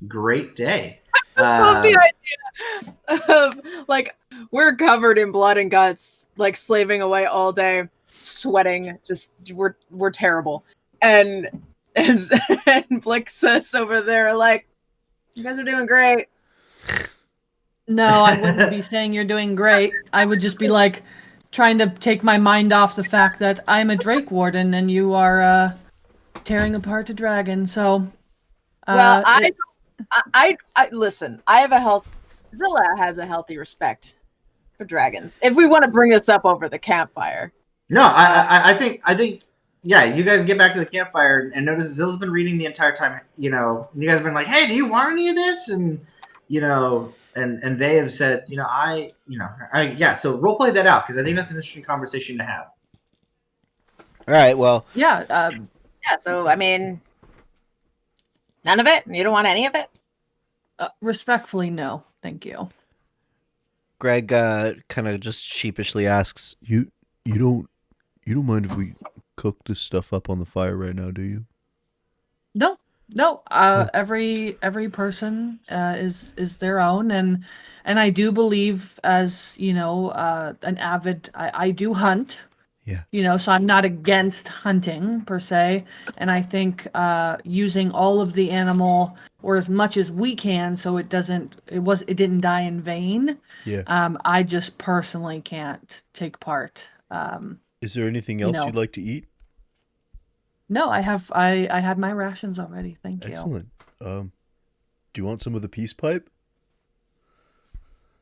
Great day. I love the idea of like we're covered in blood and guts, like slaving away all day, sweating. Just we're terrible, and Blixus over there like, you guys are doing great. No, I wouldn't be saying you're doing great. I would just be like trying to take my mind off the fact that I'm a Drake Warden and you are tearing apart a dragon. So, well, I listen. Zilla has a healthy respect for dragons. If we want to bring this up over the campfire. No, I think yeah, you guys get back to the campfire and notice Zilla's been reading the entire time. You guys have been like, hey, do you want any of this? And and they have said, so role play that out because I think that's an interesting conversation to have. All right. Well. Yeah. So I mean, none of it. You don't want any of it. Respectfully, no, thank you. Greg kind of just sheepishly asks, "You don't mind if we cook this stuff up on the fire right now, do you?" No. Every person is their own, and I do believe, as an avid, I do hunt. Yeah. So I'm not against hunting per se, and I think using all of the animal or as much as we can, so it didn't die in vain. Yeah. I just personally can't take part. Is there anything else you'd like to eat? No, I had my rations already. Thank you. Excellent. Do you want some of the peace pipe?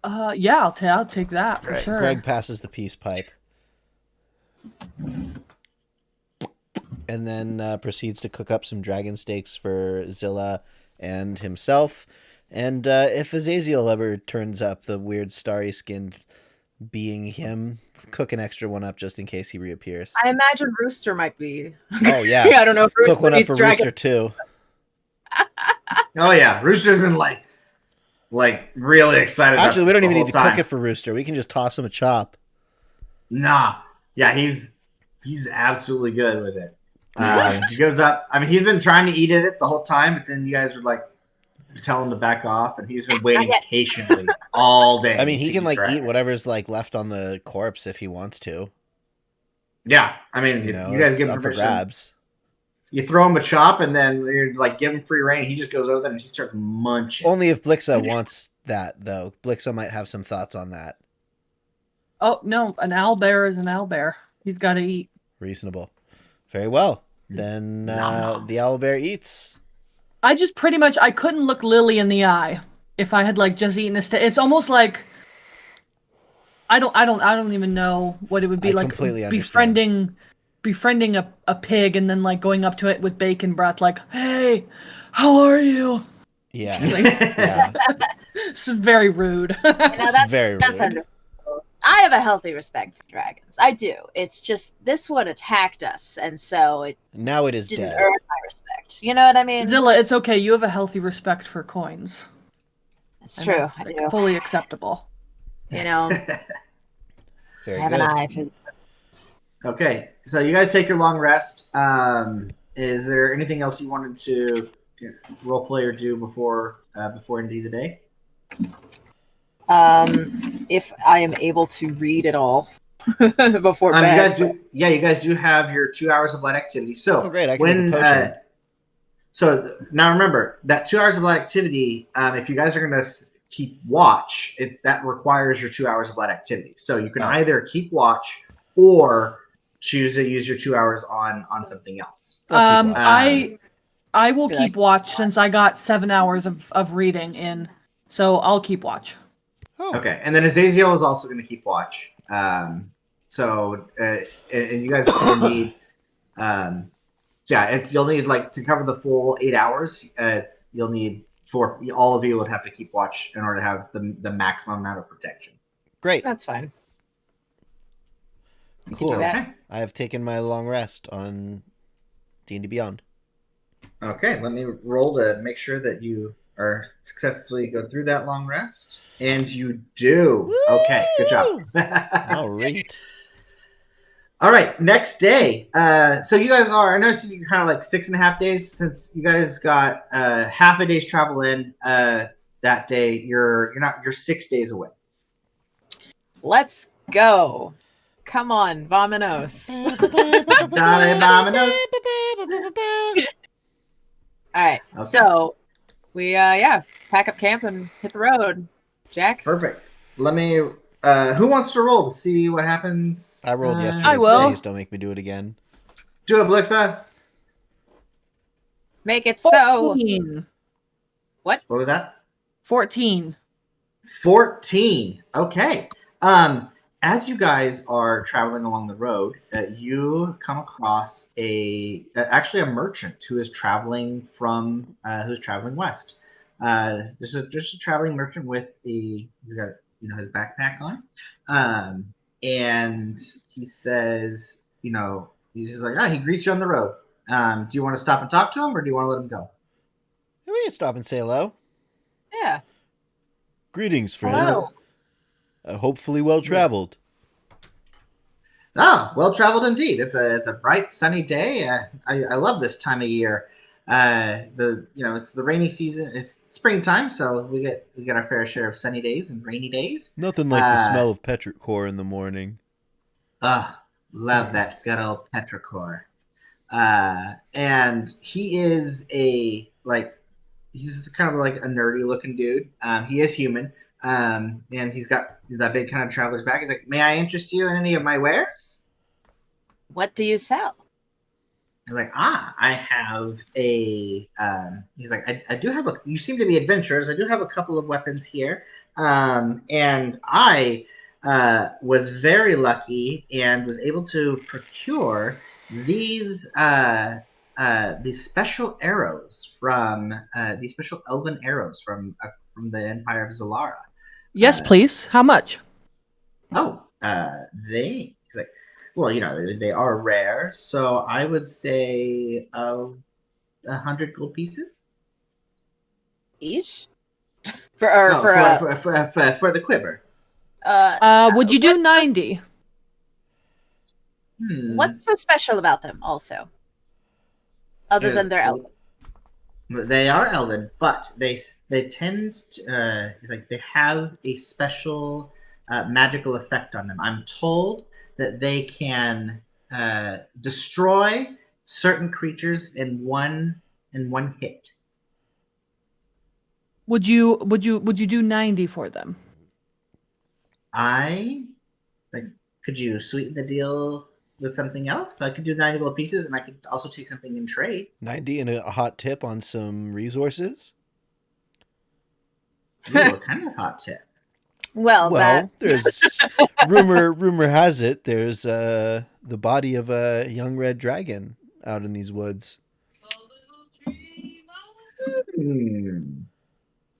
Yeah, I'll take that for sure. Greg passes the peace pipe. And then proceeds to cook up some dragon steaks for Zilla and himself. And if Azaziel ever turns up, the weird starry-skinned being him, cook an extra one up just in case he reappears. I imagine Rooster might be. Oh, yeah. I don't know if Rooster cook one up eats for dragon. Rooster, too. Oh, yeah. Rooster's been like really excited. Actually, we don't even need to time. cook it for Rooster. We can just toss him a chop. Nah. Yeah, he's absolutely good with it. He goes up. I mean, he's been trying to eat it the whole time, but then you guys were like, tell him to back off, and he's been waiting patiently all day. I mean, he can dragon. eat whatever's left on the corpse if he wants to. Yeah, I mean, you guys give him for permission. grabs. You throw him a chop, and then you're give him free reign. He just goes over there and he starts munching. Only if Blixa wants that, though. Blixa might have some thoughts on that. Oh no, an owlbear is an owlbear. He's got to eat. Reasonable. Very well. Then the owlbear eats. I just pretty much I couldn't look Lily in the eye if I had just eaten a steak. It's almost like I don't even know what it would be I like completely understand. befriending a pig and then going up to it with bacon breath hey, how are you? Yeah. Yeah. It's very rude. Very rude. That's understandable. I have a healthy respect for dragons. I do. It's just this one attacked us, and so it Now it is didn't dead. earn my respect. You know what I mean? Zilla, it's okay. You have a healthy respect for coins. It's And true. that's, I like, do. fully acceptable. You know, Very have good. an eye for. Okay, so you guys take your long rest. Is there anything else you wanted to role play or do before end of the day? If I am able to read at all before You bed. guys do. Yeah, you guys do have your 2 hours of light activity. So Oh, great! I can make a potion. So now remember that 2 hours of light activity. If you guys are going to keep watch, that requires your 2 hours of light activity. So you can either keep watch or choose to use your 2 hours on something else. I'll keep watch. I will Be keep watch since I got 7 hours of reading in, so I'll keep watch. Oh, Okay, and then Azaziel is also going to keep watch. And you guys will need, you'll need like to cover the full 8 hours. You'll need all of you would have to keep watch in order to have the maximum amount of protection. great! That's fine. Cool. do that. Okay. I have taken my long rest on D&D Beyond. Okay, let me roll to make sure that you are successfully go through that long rest. And you do. Woo! Okay, good job. All right. All right, next day. So you guys are, I know you're kind of like 6.5 days since you guys got half a day's travel in that day. You're 6 days away. Let's go. Come on, Vamanos. Dale, vámonos. All right. Okay. So we pack up camp and hit the road. Jack. Perfect. Let me. Who wants to roll to see what happens? I rolled yesterday. I will. Please don't make me do it again. Do it, Blixa. Make it so. 14. What was that? 14. 14. Okay. As you guys are traveling along the road, you come across actually a merchant who is traveling west. Just a traveling merchant with he's got his backpack on, and he says, he's just like, he greets you on the road. Do you want to stop and talk to him, or do you want to let him go? We can stop and say hello. Yeah. Greetings, friends. Hello. Hopefully well traveled. Well traveled indeed. It's a bright sunny day. I love this time of year. It's the rainy season. It's springtime, so we get our fair share of sunny days and rainy days. Nothing like the smell of petrichor in the morning. Love that good old petrichor. And he is he's kind of like a nerdy looking dude. He is human. And he's got that big kind of traveler's bag. He's like, "May I interest you in any of my wares?" What do you sell? I'm like, I have a. He's like, I do have you seem to be adventurers. I do have a couple of weapons here, and I was very lucky and was able to procure these special arrows from these special elven arrows from the Empire of Zalara. Yes, please. How much? They they are rare, so I would say 100 gold pieces Each? for the quiver. Would you do 90? What's so special about them, also? Other than their elven? They are elven, but they tend to they have a special magical effect on them. I'm told that they can destroy certain creatures in one hit. Would you do 90 for them? Could you sweeten the deal with something else? I could do 90 gold pieces, and I could also take something in trade. 90 and a hot tip on some resources? Ooh, what kind of hot tip? Well, there's rumor has it there's the body of a young red dragon out in these woods.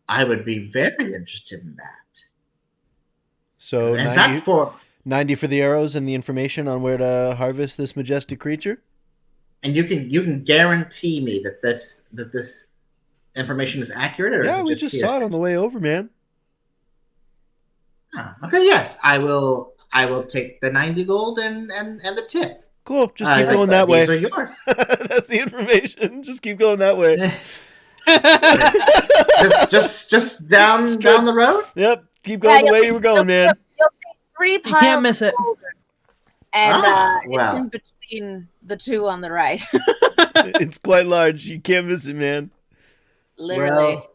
I would be very interested in that. So In 90, fact, for 90 for the arrows and the information on where to harvest this majestic creature. and you can guarantee me that this information is accurate, or is Yeah, it we just just saw it hearsay? on the way over, man. Okay, yes, I will. I will take the 90 gold and the tip. Cool. Just keep Like, going that way. These are yours. That's the information. Just keep going that way. just down Straight- down the road. Yep. Keep going the way you were going, man. You'll see 3 piles can't miss of it. boulders. And well. it's in between the 2 on the right. It's quite large. You can't miss it, man. Literally. Well,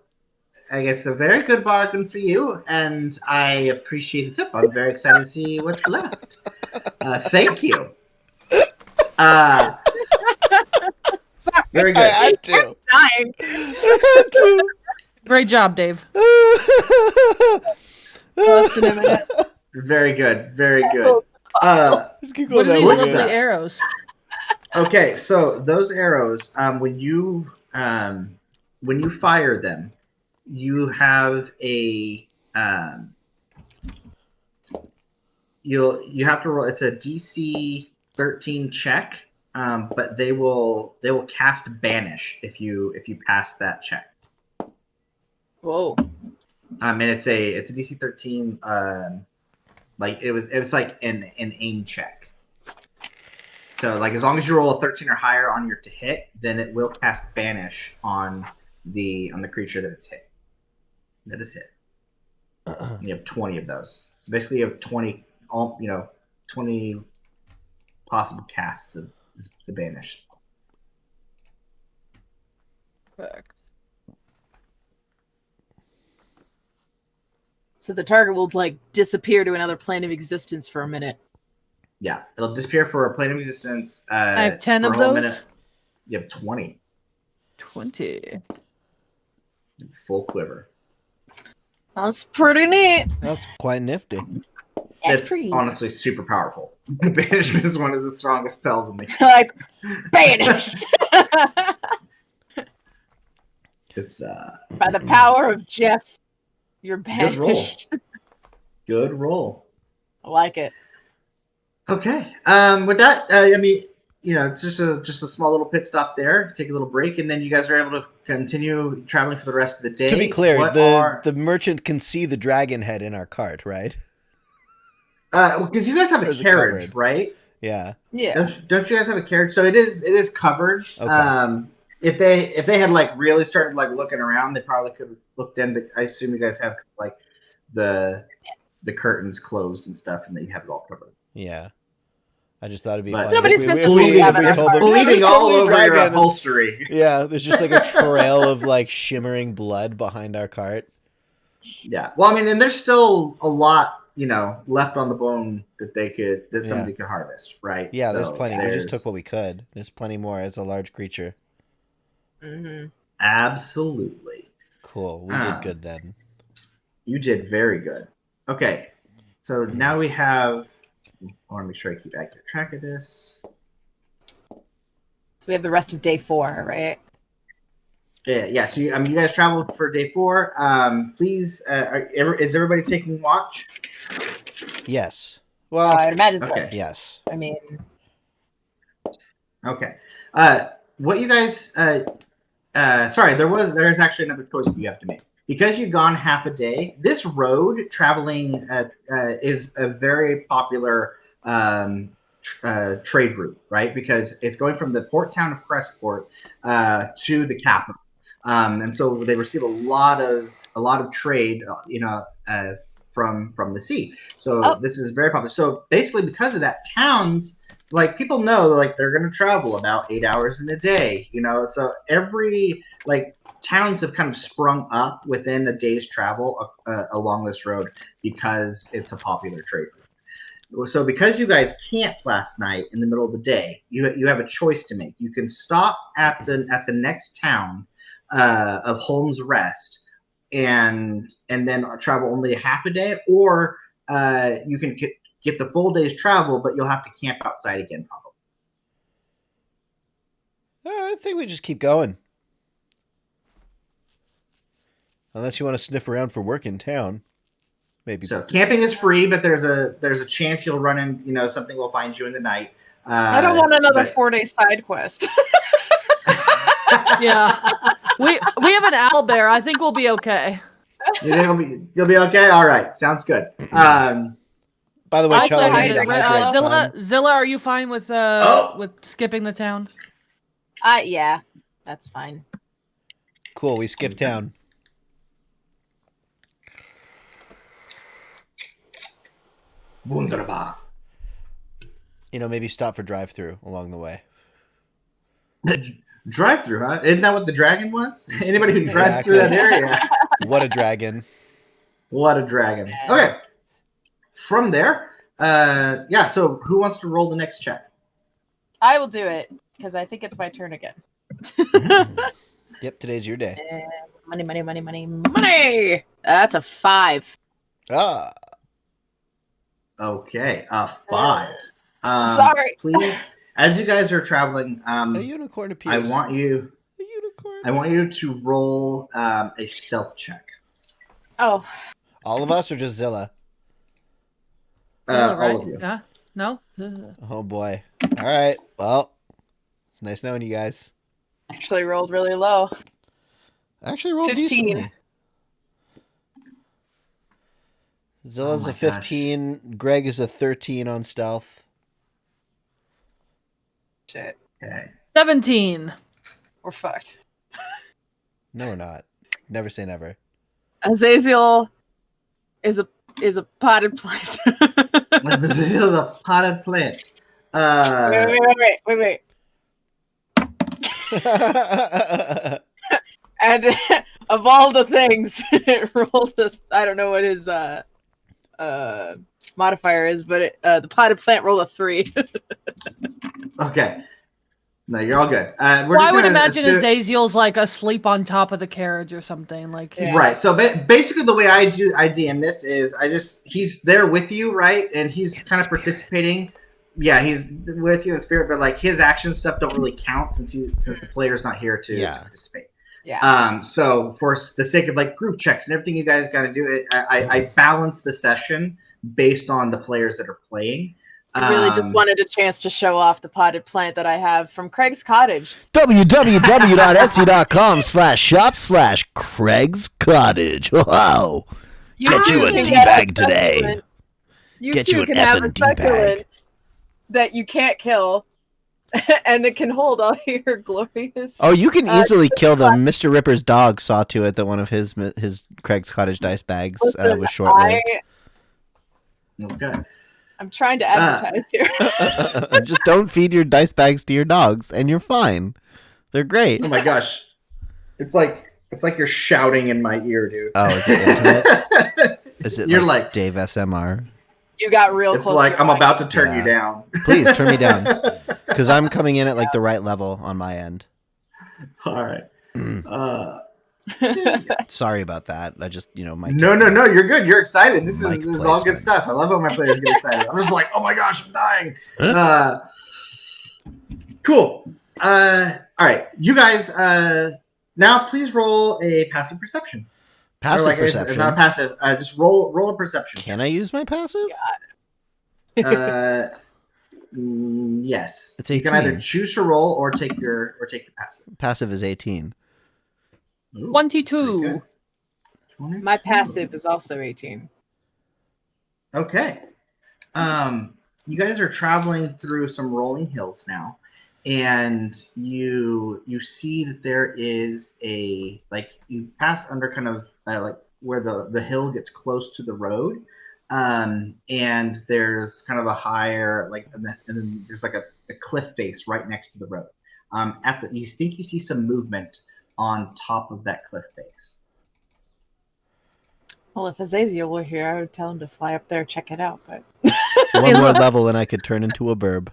I guess a very good bargain for you, and I appreciate the tip. I'm very excited to see what's left. Thank you. Sorry. Very I good. had to. Dying. I had to. Great job, Dave. Lost in a minute. Very good. Very good. Just keep What going are that these way, What's lovely man. that? arrows? Okay, so those arrows, when you fire them, you have a you have to roll. It's a DC 13 check, but they will cast banish if you pass that check. Whoa. And it's a DC 13. Like it was like an aim check. So like as long as you roll a 13 or higher on your to hit, then it will cast banish on the creature that it's hit. That is hit. You have 20 of those. So basically, you have 20 20 possible casts of the banish. Perfect. So the target will like disappear to another plane of existence for a minute. Yeah, it'll disappear for a plane of existence. I have 10 for of a whole those. minute. You have 20. 20. Full quiver. That's pretty neat. That's quite nifty. That's It's pretty honestly super powerful. Banishment is one of the strongest spells in the game. like banished It's By the power of Jeff, you're Good roll. banished. good roll. I like it. Okay. With that, I mean, it's just a small little pit stop there. Take a little break, and then you guys are able to continue traveling for the rest of the day. To be clear, What the merchant can see the dragon head in our cart, right? because you guys have Or a is it carriage, covered? right? Yeah. Yeah. Don't you guys have a carriage? So it is covered. Okay. If they had like really started like looking around, they probably could have looked in. But I assume you guys have like the curtains closed and stuff, and that you have it all covered. Yeah. I just thought it'd be But funny. Nobody's if business we, what we have if in we our told cart. them, "Yeah, bleeding there's all totally a over your dragon." upholstery. Yeah, there's just like a trail of like shimmering blood behind our cart. Yeah. Well, I mean, and there's still a lot, left on the bone that somebody could harvest, right? Yeah, there's So plenty. We just took what we could. There's plenty more. It's a large creature. Mm-hmm. Absolutely. Cool. We did good then. You did very good. Okay. So now we have. I want to make sure I keep accurate track of this. So we have the rest of day 4, right? Yeah. So you guys traveled for day 4. Please, is everybody taking watch? Yes. Well, I'd imagine so. Okay. yes. I mean, Okay. What you guys? Sorry, there's actually another choice that you have to make. Because you've gone half a day, this road traveling is a very popular trade route, right? Because it's going from the port town of Crestport to the capital, and so they receive a lot of trade, from the sea. So this is very popular. So basically, because of that, towns like people know like they're going to travel about 8 hours in a day. So every towns have kind of sprung up within a day's travel along this road because it's a popular trade route. So because you guys camped last night in the middle of the day, you have a choice to make. You can stop at the next town of Holmes Rest and then travel only a half a day, or you can get the full day's travel, but you'll have to camp outside again probably. I think we just keep going. Unless you want to sniff around for work in town. Maybe. So camping is free, but there's a chance you'll run in. You know, something will find you in the night. I don't want another but- 4-day side quest. Yeah. We have an owlbear. I think we'll be okay. You'll be okay. All right, sounds good. By the way, Also, Charlie, you hi, need to Zilla. hydrate, son. Zilla, are you fine with Oh. with skipping the town? Yeah, that's fine. Cool, we skipped town. Wunderbar. You know, maybe stop for drive-through along the way. Drive-through, huh? Isn't that what the dragon was? Anybody who drives through that area. What a dragon. What a dragon. Okay. From there, yeah, so who wants to roll the next check? I will do it because I think it's my turn again. Yep, today's your day. Money, money, money, money, money. That's a 5. Ah. Okay, 5. Sorry. Please, as you guys are traveling, A unicorn appears. I want you A unicorn. I want you to roll a stealth check. Oh, All of us or just Zilla? Zilla, right? All of you. Yeah. No. Oh boy. All right. Well, it's nice knowing you guys. actually rolled really low. Actually rolled 15. decently. Zilla's Oh my a 15. Greg is a 13 on stealth. Shit. Okay. 17. We're fucked. No, we're not. Never say never. Azazel is a potted plant. This is a potted plant. Wait. And of all the things, it rolled I don't know what his modifier is, but the potted plant rolled a 3. Okay. No, you're all good. We're Well, just I would gonna imagine assume- Azazel's like asleep on top of the carriage or something. Like he's- Yeah. Right. So basically, the way I DM this is he's there with you, right? And he's kind of participating. Yeah, he's with you in spirit, but like his action stuff don't really count since the player's not here to participate. Yeah. So for the sake of like group checks and everything you guys got to do, I balance the session based on the players that are playing. I really just wanted a chance to show off the potted plant that I have from Craig's cottage. www.etsy.com/shop/Craig's Cottage. Wow. Get you a can tea get bag a today. succulent. You Get too you an can have a effing tea bag. succulent that you can't kill, and it can hold all your glorious. Oh, you can easily kill them. Mr. Ripper's dog saw to it that one of his Craig's Cottage dice bags Listen, was short-lived. Okay. I'm trying to advertise here. Just don't feed your dice bags to your dogs, and you're fine. They're great. Oh my gosh, it's like you're shouting in my ear, dude. Oh, is it intimate? Is it You're like like- Dave SMR? You got real It's close. like to I'm your about to turn Yeah. you down. Please turn me down, because I'm coming in at like the right level on my end. All right. mic. Sorry about that. I just, my No, you're good. You're excited. This Mic is all good placement. stuff. I love when my players get excited. I'm just like, oh my gosh, I'm dying. Cool. All right, you guys. Now, please roll a passive perception. passive Or like, perception. Not passive. Just roll a perception. Can I use my passive? Yes. It's You can either 18. choose to roll or take your passive. Passive is 18. Ooh, 22. pretty good. 22. My passive is also 18. Okay. You guys are traveling through some rolling hills now, and you see that there is you pass under kind of like where the hill gets close to the road, and there's kind of a higher and then there's like a cliff face right next to the road. You think you see some movement on top of that cliff face. Well, if Azazel were here, I would tell him to fly up there, check it out. But One more level and I could turn into a burb.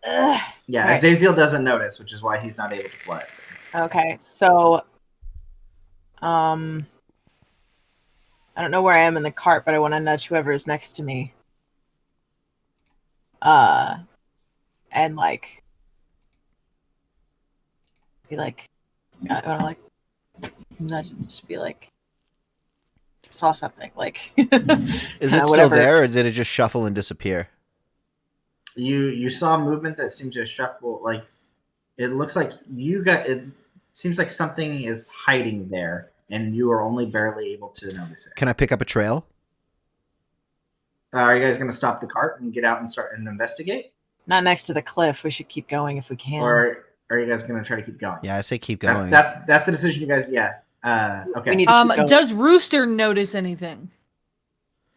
Yeah, Right. Azazel doesn't notice, which is why he's not able to fly. okay, so I don't know where I am in the cart, but I want to nudge whoever is next to me. And be like, I want to nudge and just be like, saw something. Like, Is it still whatever. there, or did it just shuffle and disappear? You saw movement that seemed to shuffle. Like it looks like you got. It seems like something is hiding there, and you are only barely able to notice it. Can I pick up a trail? Are you guys going to stop the cart and get out and start and investigate, Not next to the cliff. We should keep going if we can. or are you guys going to try to keep going? Yeah, I say keep going. That's the decision you guys. Yeah. Okay. We need to keep going. Does Rooster notice anything?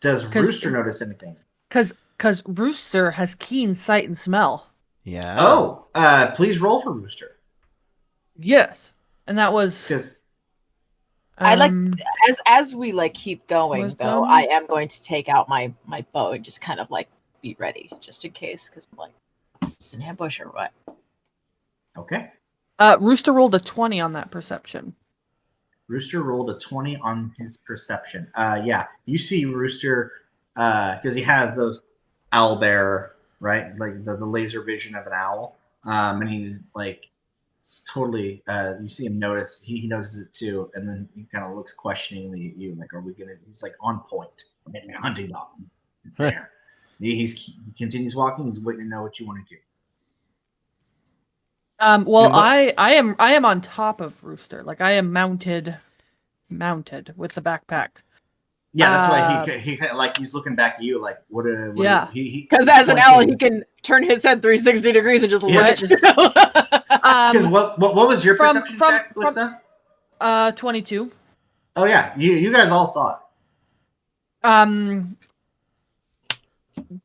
Does 'cause- Rooster notice anything? Because Rooster has keen sight and smell. Yeah. Oh, please roll for Rooster Yes, and that was. because I like as we like keep going Wisdom? though. I am going to take out my bow and just kind of like be ready just in case, because I'm like, is this an ambush or what? okay. Rooster rolled a 20 on that perception. Rooster rolled a 20 on his perception. Yeah, you see Rooster because he has those owl bear, right? Like the laser vision of an owl. And he like it's totally you see him notice he notices it too, and then he kind of looks questioningly at you, like, are we gonna he's like on point. Maybe a hunting dog. It's there. He continues walking, he's waiting to know what you want to do. Well, And what- I am on top of Rooster. Like I am mounted with the backpack. Yeah, that's why he kind of like he's looking back at you like what Yeah. Because as an owl, he can turn his head 360 degrees and just look Yeah. at you. Because what was your from- perception from- check, Lisa? 22. Oh yeah, you guys all saw it.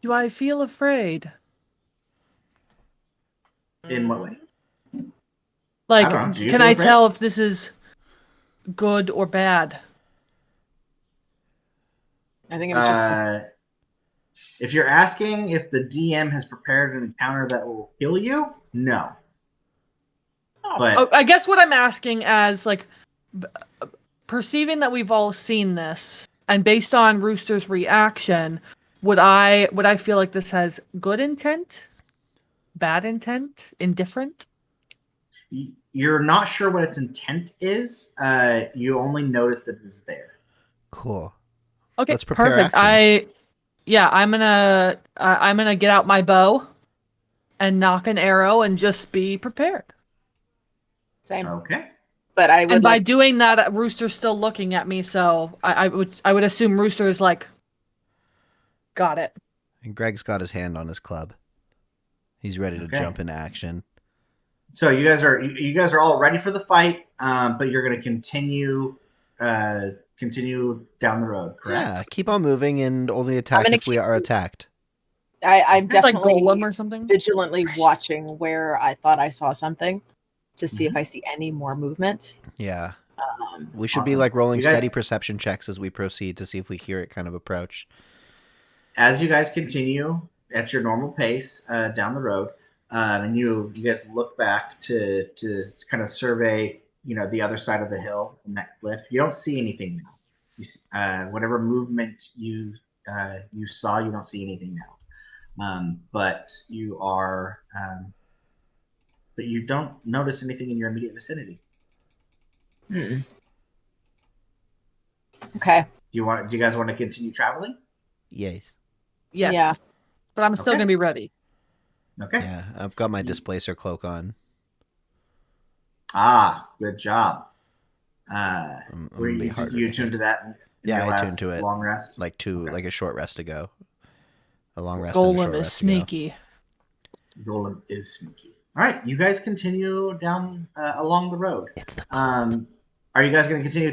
Do I feel afraid? In what way? Like, I don't know. Do you can feel I afraid? tell if this is good or bad? I think it was just If you're asking if the DM has prepared an encounter that will kill you, no. But Oh, I guess what I'm asking as like perceiving that we've all seen this, and based on Rooster's reaction, would I feel like this has good intent, bad intent, indifferent? you're not sure what its intent is. You only notice that it was there. Cool. Okay, Let's prepare perfect. actions. I'm gonna get out my bow and knock an arrow and just be prepared. same. Okay. But I would And by like doing that, Rooster's still looking at me, so I would assume Rooster is like, got it. And Greg's got his hand on his club. He's ready to Okay. jump into action. So you guys are all ready for the fight, but you're going to continue down the road, correct? Yeah, keep on moving and only attack gonna if we are attacked. I'm It's like definitely Golem or something. vigilantly watching where I thought I saw something to see Mm-hmm. if I see any more movement. Yeah. Um, We should be Awesome. like rolling You guys- steady perception checks as we proceed to see if we hear it kind of approach. As you guys continue at your normal pace down the road, and you guys look back to kind of survey, the other side of the hill and that cliff. You don't see anything now. Whatever movement you saw, you don't see anything now. But you don't notice anything in your immediate vicinity. okay. Do you guys want to continue traveling? Yes. Yes. Yeah. But I'm still Okay. gonna be ready. Okay. Yeah, I've got my displacer cloak on. Good job. I'm Were gonna be you harder to tuned to hit. that? in Yeah, your I tuned last to it. Long rest. Like a short rest ago. A long rest and a Golem short is rest ago. sneaky. Golem is sneaky. All right, you guys continue down along the road. It's the Are you guys going to continue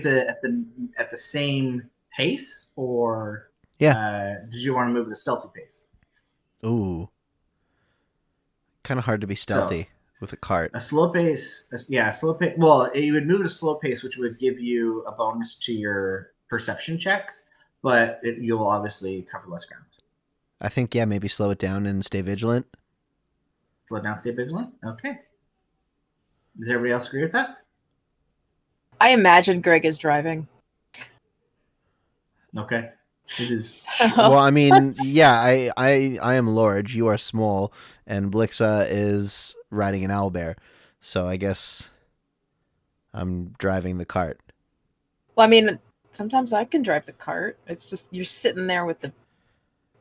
at the same pace, or did you want to move at a stealthy pace? Ooh. Kind of hard to be stealthy with a cart. A slow pace, a slow pace. Well, you would move at a slow pace, which would give you a bonus to your perception checks, but you will obviously cover less ground. I think, yeah, maybe slow it down and stay vigilant. Slow down, stay vigilant. Okay. Does everybody else agree with that? I imagine Greg is driving. Okay. It is. Well, I mean, yeah, I am large, you are small, and Blixa is riding an owlbear. So I guess I'm driving the cart. Well, I mean, sometimes I can drive the cart. It's just you're sitting there with the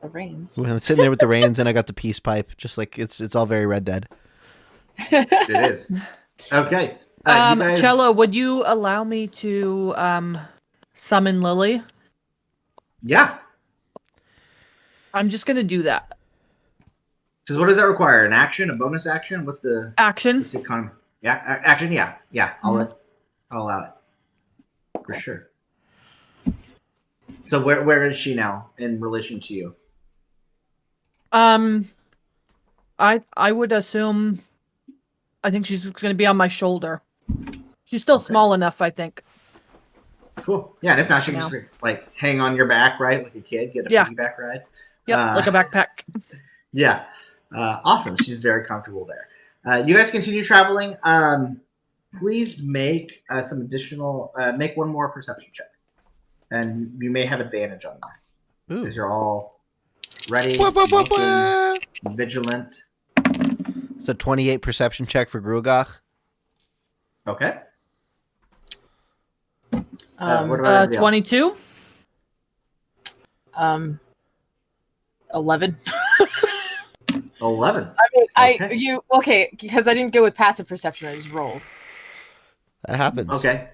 reins. When I'm sitting there with the reins and I got the peace pipe, just like it's all very Red Dead. It is. Okay. You guys... Cello, would you allow me to summon Lily? Yeah. I'm just gonna do that. Because what does that require? An action? A bonus action? What's the Action. what's the action? Yeah. I'll allow it for sure. So where is she now in relation to you? I would assume. I think she's gonna be on my shoulder. She's still small enough, I think. Cool. Yeah, and if not, she can just like hang on your back, right? Like a kid, get a piggyback ride. Yep, like a backpack. Yeah. Awesome. She's very comfortable there. You guys continue traveling. Please make some additional, make one more perception check. And you may have advantage on this. Because you're all ready, vigilant. It's a 28 perception check for Grugach. Okay. What about everybody else? 22. 11. 11. I mean, because I didn't go with passive perception. I just rolled. That happens. Okay.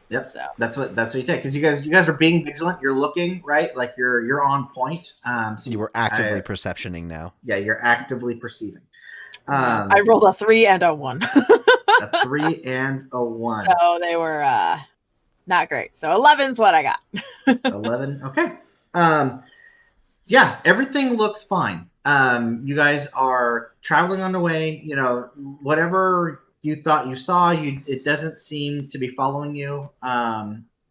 Yep. So that's what you take, because you guys are being vigilant. You're looking, right, like you're on point. So you were actively perceptioning now. Yeah, you're actively perceiving. I rolled a 3 and a 1. A 3 and a 1. So they were not great. So 11's what I got. 11. Okay. Yeah, everything looks fine. You guys are traveling on the way. You know, whatever you thought you saw, it doesn't seem to be following you.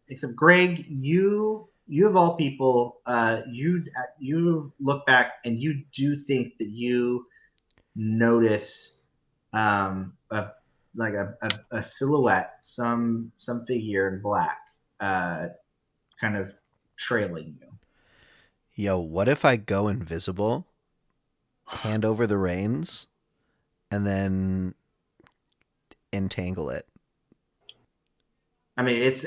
Except Greg, you of all people, you look back and you do think that you notice a silhouette, some figure in black, kind of trailing you. Yo, what if I go invisible, hand over the reins, and then entangle it? I mean, it's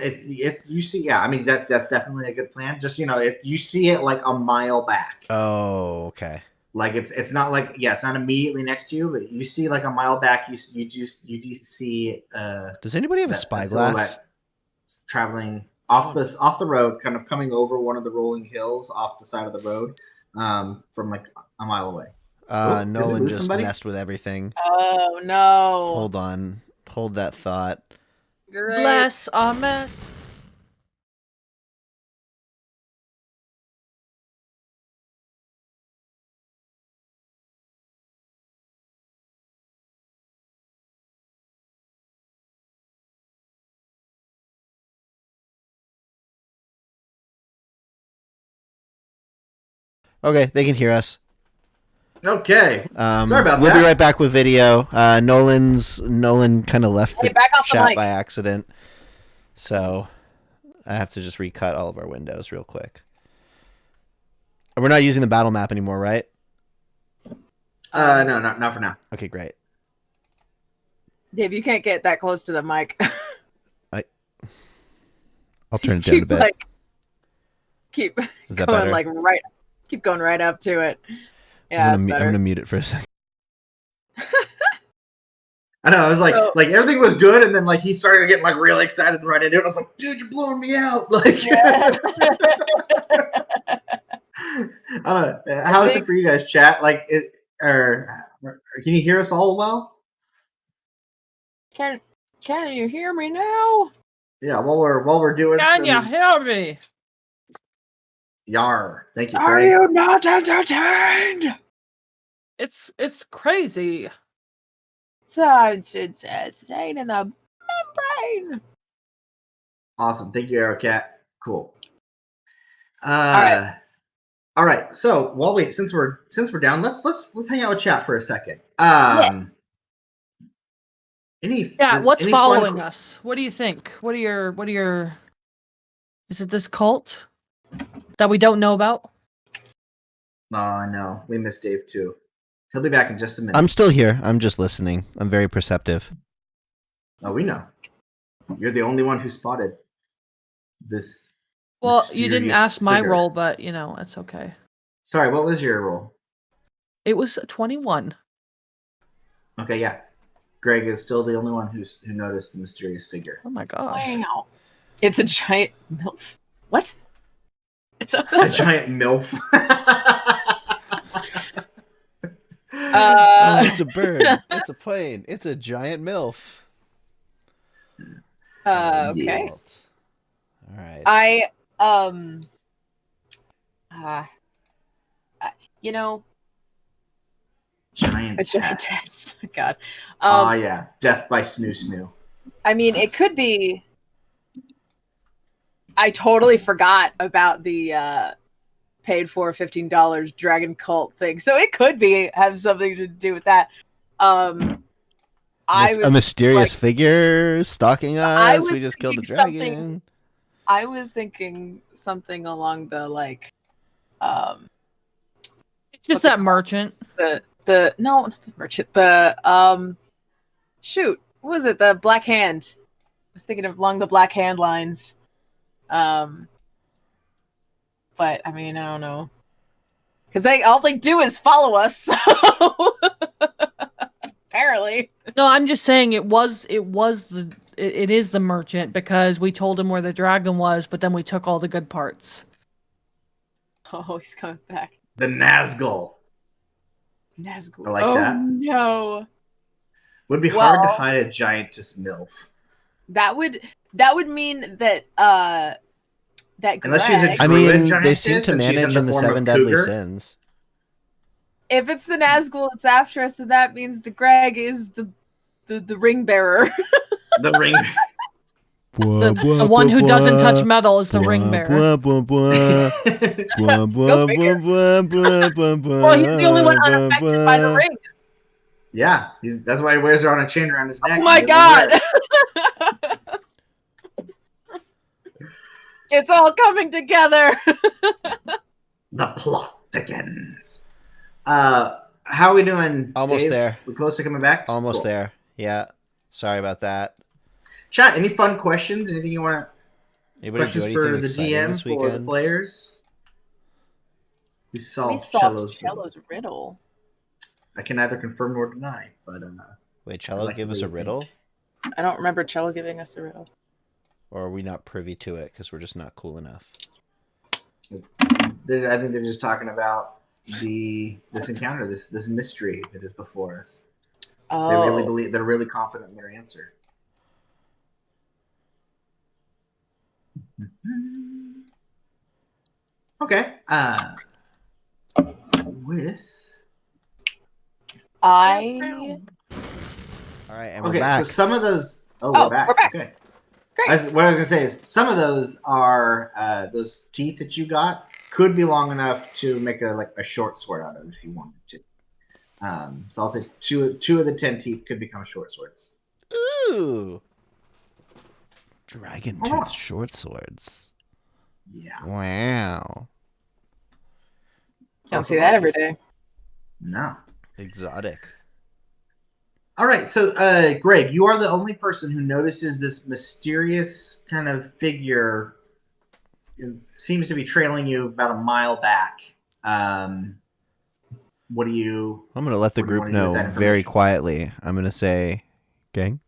you see, yeah. I mean, that's definitely a good plan. Just, if you see it like a mile back. Oh, okay. Like it's not like, it's not immediately next to you, but you see like a mile back. You do see. Does anybody have a spyglass? Traveling off the road, kind of coming over one of the rolling hills off the side of the road, from like a mile away. Nolan just messed with everything. Oh no! Hold on, hold that thought. Great. Bless our mess. Okay, they can hear us. Okay. Sorry about we'll that. We'll be right back with video. Nolan kind of left the back off the chat mic by accident, so I have to just recut all of our windows real quick. And we're not using the battle map anymore, right? No, not for now. Okay, great. Dave, you can't get that close to the mic. I'll turn it down a bit. Keep Is that going better? keep going right up to it. Yeah, I'm better. gonna mute it for a second. I know. I was like everything was good, and then like he started getting like really excited right into it. I was like, dude, you're blowing me out. Like, Yeah. how is it for you guys, chat? Like, can you hear us all well? Can you hear me now? Yeah, while we're doing. Can you hear me? Yar! Thank you. Are Craig. you not entertained? It's crazy. It's staying in the membrane. Awesome. Thank you, Aerocat. Cool. right. All right. So since we're down, let's hang out with chat for a second. What's following us? What do you think? What are your is it this cult that we don't know about? Oh no, we missed Dave too. He'll be back in just a minute. I'm still here. I'm just listening. I'm very perceptive. Oh, we know. You're the only one who spotted this Well, you didn't mysterious ask my figure. roll, but it's okay. Sorry, what was your roll? It was 21. Okay, yeah. Greg is still the only one who noticed the mysterious figure. Oh my gosh. Wow. It's a giant MILF. What? It's a A giant MILF. Oh, it's a bird. It's a plane. It's a giant MILF. okay. Yes. All right. You know, Giant a giant test. test. God. Oh, yeah. Death by Snoo Snoo. I mean, it could be. I totally forgot about the paid for $15 dragon cult thing, so it could have something to do with that. I was A mysterious like, figure stalking I us. was We just killed the thinking something- dragon. I was thinking something along the It's just What's it that called? merchant. the no, not the merchant, shoot, what was it? The Black Hand. I was thinking of along the Black Hand lines. But I mean, I don't know, because all they do is follow us. So apparently, No, I'm just saying it is the merchant because we told him where the dragon was, but then we took all the good parts. oh, he's coming back. The Nazgul. Nazgul. I like oh that. no, Would be hard to Well- hide a giantess MILF. that would mean that that Unless she's a Greg, I druid mean, they giantess seem to and she's manage in in the the form of 7 deadly cougar. sins. if it's the Nazgul that's after us, then that means the Greg is the ring bearer. The ring. The one who doesn't touch metal is the ring bearer. Go figure. Well, he's the only one unaffected by the ring. Yeah, that's why he wears her on a chain around his neck. Oh my He doesn't wear god! it. It's all coming together. The plot thickens. How are we doing? Almost Dave? there. We close to coming back? Almost Cool. there. Yeah. Sorry about that. Chat, any fun questions? Anything you want to Anybody do questions anything for the exciting DM, this for the weekend? players? We We solved solved Cello's Cello's riddle. I can neither confirm nor deny, but Wait, I Cello like give the us way a you riddle? think. I don't remember Cello giving us the riddle. Or are we not privy to it because we're just not cool enough? I think they're just talking about this encounter, this mystery that is before us. Oh, They really believe, they're really confident in their answer. Okay. With I. All right, and we're okay, back. so some of those. Oh, Oh, we're back. we're back. Okay. Great. What I was gonna say is some of those are those teeth that you got could be long enough to make a short sword out of if you wanted to. So I'll say two of the 10 teeth could become short swords. Ooh. Dragon Oh. tooth short swords. Yeah. Wow. Don't see that every day. No. Exotic. All right, so Greg, you are the only person who notices this mysterious kind of figure. It seems to be trailing you about a mile back. What do you? I'm going to let the What do you group wanna do with know that very information? quietly. I'm going to say, gang,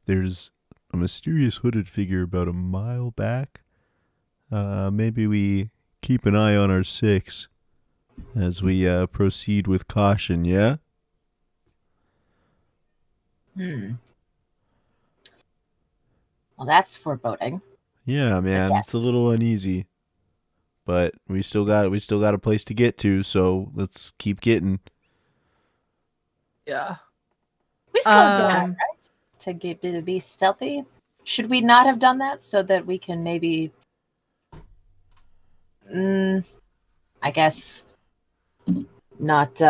there's a mysterious hooded figure about a mile back. Maybe we keep an eye on our 6 as we proceed with caution, yeah? Well, that's foreboding. Yeah, man, it's a Yes. little uneasy. But we still got a place to get to, so let's keep getting. Yeah. We slowed down, Um, right? To be stealthy. Should we not have done that so that we can maybe, I guess, not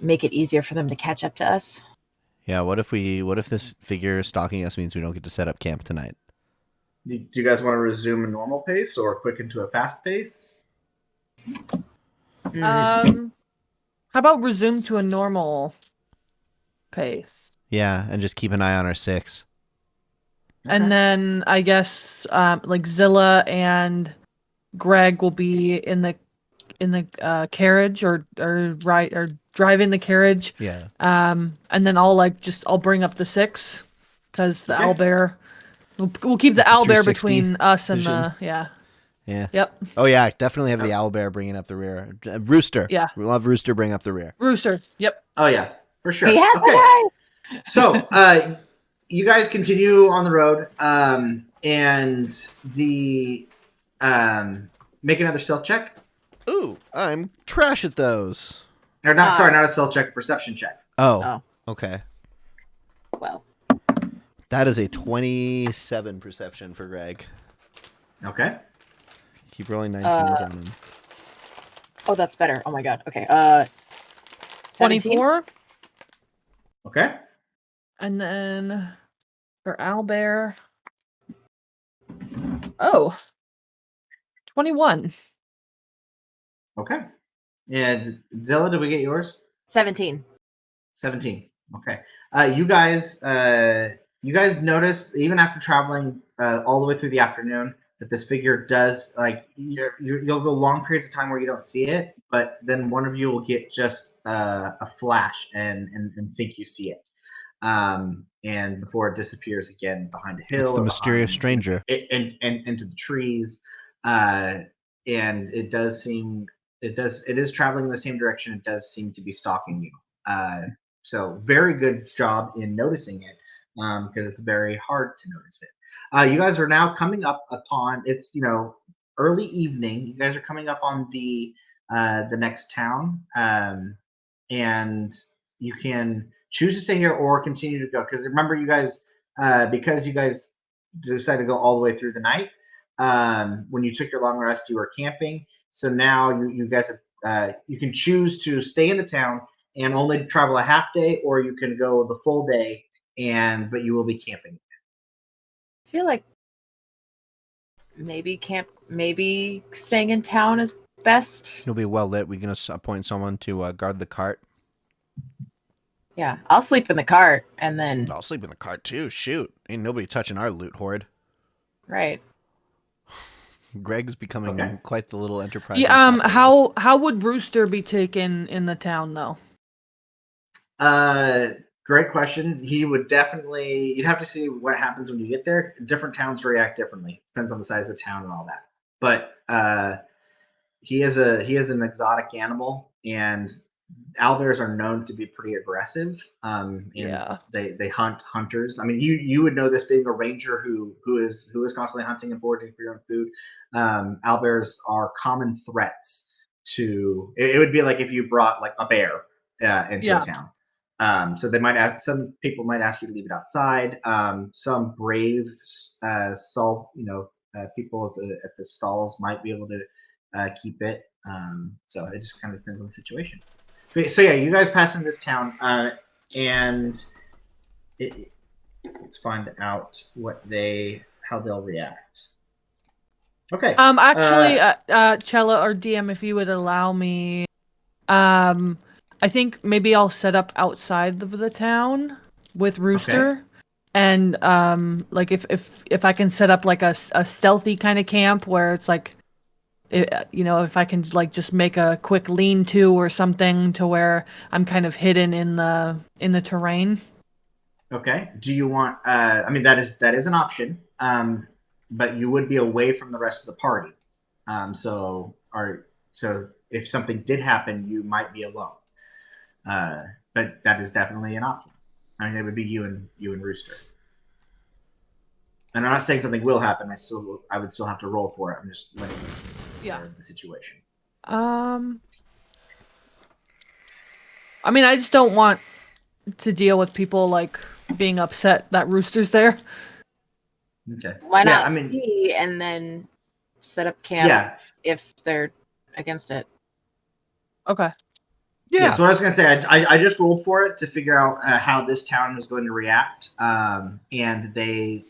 make it easier for them to catch up to us? Yeah, what if this figure stalking us means we don't get to set up camp tonight? Do you guys want to resume a normal pace or quick into a fast pace? How about resume to a normal pace? Yeah, and just keep an eye on our 6. Okay. And then I guess like Zilla and Greg will be in the carriage or driving the carriage. Yeah. And then I'll bring up the 6 because the Okay. owlbear. We'll keep the With the owlbear 360 between us and vision. the Yeah. Yep. Oh yeah, definitely have the Oh. owlbear bringing up the rear. Rooster. Yeah. We'll have Rooster bring up the rear. Rooster. Yep. Oh yeah, for sure. He has Okay. the guy. So, you guys continue on the road, and make another stealth check. Ooh, I'm trash at those. Or not, sorry, not a stealth check, a perception check. Oh. Okay. Well, That is a 27 perception for Greg. Okay. Keep rolling 19s on him. oh, that's better. Oh my god. Okay. 17? 24. Okay. And then for owlbear. Oh. 21. Okay. And Zilla, did we get yours? 17. 17. Okay. You guys notice even after traveling all the way through the afternoon that this figure does you'll go long periods of time where you don't see it, but then one of you will get just a flash and think you see it, and before it disappears again behind a hill. It's the or mysterious behind- stranger. and into the trees, and it is traveling in the same direction. It does seem to be stalking you. So very good job in noticing it, because it's very hard to notice it. You guys are now coming up upon it's early evening. You guys are coming up on the next town, and you can choose to stay here or continue to go. Because remember, you guys because you guys decided to go all the way through the night. When you took your long rest, you were camping. So now you guys have, you can choose to stay in the town and only travel a half day, or you can go the full day but you will be camping. I feel like maybe staying in town is best. It'll be well lit. We can appoint someone to guard the cart. Yeah, I'll sleep in the cart and then I'll sleep in the cart too. Shoot. Ain't nobody touching our loot hoard. right. Greg's becoming quite the little enterprise. Yeah, how would Rooster be taken in the town though? Great question. He would definitely. You'd have to see what happens when you get there. Different towns react differently. Depends on the size of the town and all that. But he is an exotic animal, and owlbears are known to be pretty aggressive. And they hunt hunters. I mean, you would know this being a ranger who is constantly hunting and foraging for your own food. Owlbears are common threats to. It would be like if you brought like a bear into a town. So they might ask. Some people might ask you to leave it outside. Some brave people at the stalls might be able to keep it. So it just kind of depends on the situation. So yeah, you guys pass in this town, and let's find out how they'll react. Okay. Actually, Chella or DM, if you would allow me, I think maybe I'll set up outside of the town with Rooster, and like if I can set up like a stealthy kind of camp where it's like, if I can like just make a quick lean-to or something to where I'm kind of hidden in the terrain. Okay. Do you want? I mean, that is an option. But you would be away from the rest of the party. So if something did happen, you might be alone. But that is definitely an option. I mean, it would be you and Rooster. And I'm not saying something will happen. I would still have to roll for it. I'm just letting you know the situation. I mean, I just don't want to deal with people like being upset that Rooster's there. Okay. Why not see and then set up camp if they're against it? Okay. Yeah. So what I was going to say, I just rolled for it to figure out how this town is going to react, and the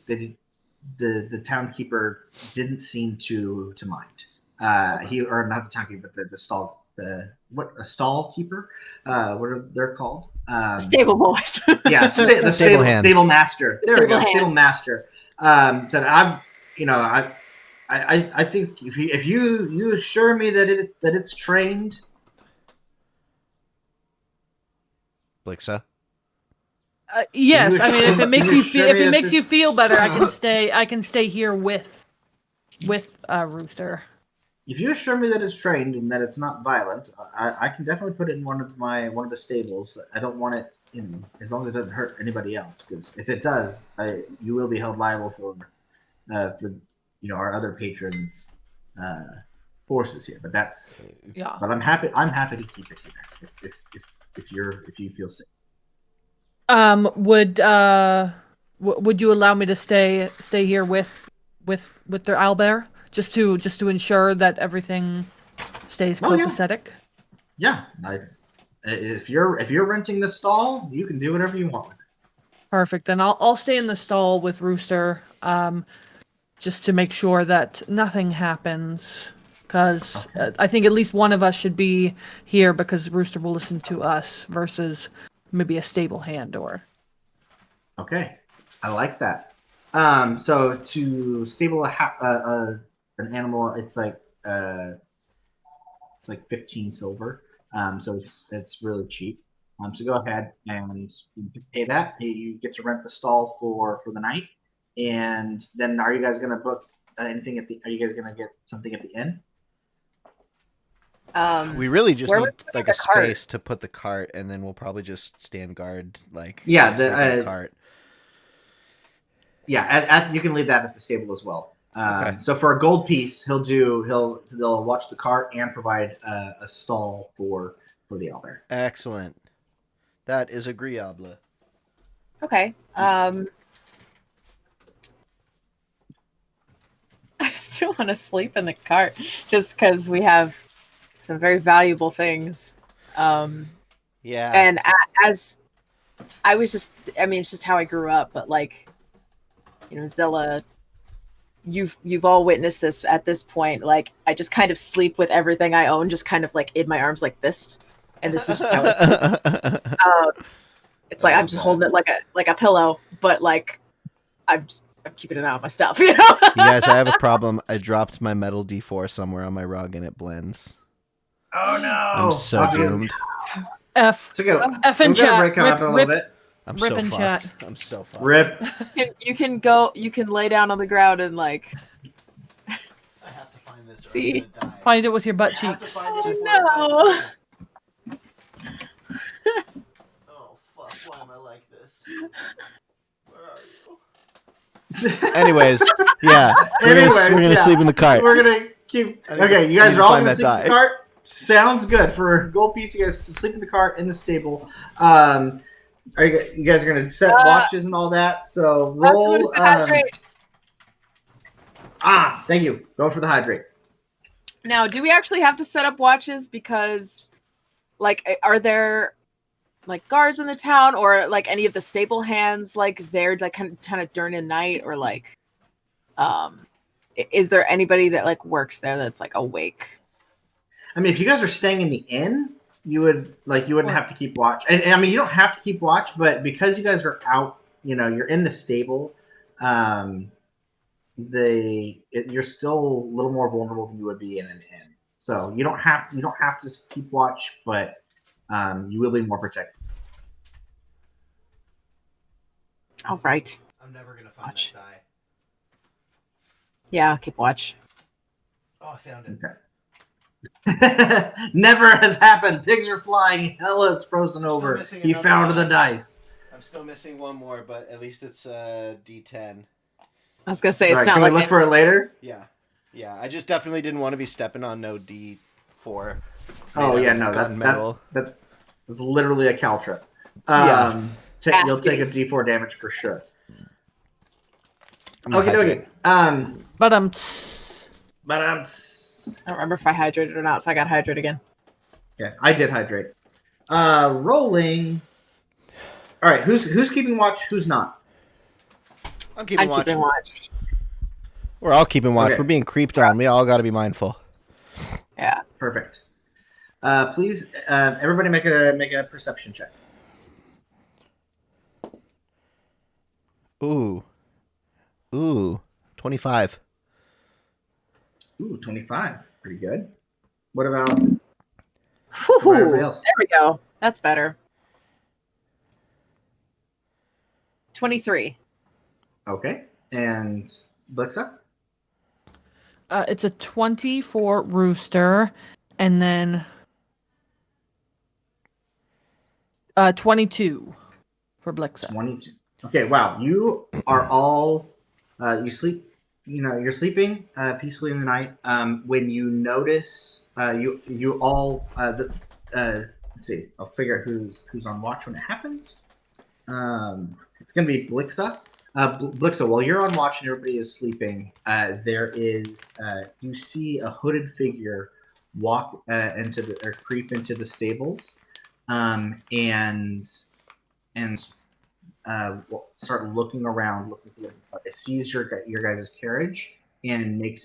townkeeper didn't seem to mind. Not the townkeeper, but the stall. A stall keeper? What are they called? Stable boys. Yeah, the stable master. There we go, hands. stable master. That I think if you assure me that it's trained. Blixa. Yes, you I mean, if assure- it makes can you you feel, assure if me it that makes you this- feel better, I can stay. I can stay here with Rooster. If you assure me that it's trained and that it's not violent, I can definitely put it in one of the stables. I don't want it, as long as it doesn't hurt anybody else. Because if it does, you will be held liable for our other patrons' forces here. But Yeah. but I'm happy. I'm happy to keep it here if you feel safe. Would you allow me to stay here with their owlbear just to ensure that everything stays Oh, yeah. copacetic? Yeah, if you're renting the stall, you can do whatever you want with it. Perfect. Then I'll stay in the stall with Rooster, just to make sure that nothing happens. Because Okay. I think at least one of us should be here because Rooster will listen to us versus maybe a stable hand or. Okay, I like that. So to stable an animal, it's like 15 silver. So it's really cheap. So go ahead and you can pay that. You get to rent the stall for the night, and then are you guys gonna book anything at the? Are you guys gonna get something at the inn? We really just Where need would we put like the a cart? space to put the cart, and then we'll probably just stand guard, like Yeah, sleep in the the cart. yeah. You can leave that at the stable as well. Okay. So for a gold piece, they'll watch the cart and provide a stall for the elder. Excellent. That is agreeable. Okay. I still want to sleep in the cart just because we have some very valuable things. Yeah. And as I was just, I mean, it's just how I grew up, but like, Zilla, you've all witnessed this at this point. Like, I just kind of sleep with everything I own, just kind of like in my arms like this, and this is just how it's like I'm just holding it like a pillow, but like I'm keeping it out of my stuff, You guys, I have a problem. I dropped my metal D4 somewhere on my rug and it blends. Oh no! I'm so doomed. F So go. F in We're gonna chat. break up in a little bit. I'm Rip so in fucked. chat. I'm so fucked. Rip. You can lay down on the ground and like I have to find this. See? Find it with your butt cheeks. oh no. Oh fuck! Why am I like this? Where are you? Anyways, yeah. We're gonna yeah. sleep in the cart. We're gonna keep. I need Okay, to- you I guys need are to all find gonna that sleep in the die. cart. Sounds good. For gold piece, you guys to sleep in the cart in the stable. Are you guys are gonna set watches and all that? So roll. Thank you. Go for the hydrate. Now, do we actually have to set up watches because, like, are there like guards in the town or like any of the stable hands like there like kind of during the night or like, is there anybody that like works there that's like awake? I mean, if you guys are staying in the inn, you wouldn't have to keep watch. And I mean, you don't have to keep watch, but because you guys are out, you're in the stable. You're still a little more vulnerable than you would be in an inn. So you don't have to just keep watch, but you will be more protected. All right. I'm never gonna find Watch. that die. Yeah, I'll keep watch. Oh, I found it. Okay. Never has happened. Pigs are flying. Hell is frozen Still over. missing He another found one. the dice. I'm still missing one more, but at least it's D10. I was gonna say All it's right, not can like we look for it later? Yeah. I just definitely didn't want to be stepping on no D4. Oh made yeah, out of no, gun metal. that's literally a caltrip. Yeah. You'll take a D4 damage for sure. I'm gonna Okay. hydrate. But I don't remember if I hydrated or not, so I got hydrated again. Okay, I did hydrate. Rolling. All right, who's keeping watch? Who's not? I'm keeping watch. Keeping watch. We're all keeping watch. Okay. We're being creeped on. We all got to be mindful. Yeah. Perfect. Please, everybody, make a perception check. Ooh, 25. Ooh, 25. Pretty good. What about Whew, everybody else? there we go. That's better. 23. Okay. And Blixa? It's a 20 for Rooster, and then 22 for Blixa. 22. Okay, wow. You are all you sleep, you're sleeping peacefully in the night. When you notice you all let's see, I'll figure out who's on watch when it happens. It's gonna be Blixa. Blixa, while you're on watch and everybody is sleeping, there is you see a hooded figure walk into the or creep into the stables, and start looking around, looking for it sees your guys' carriage and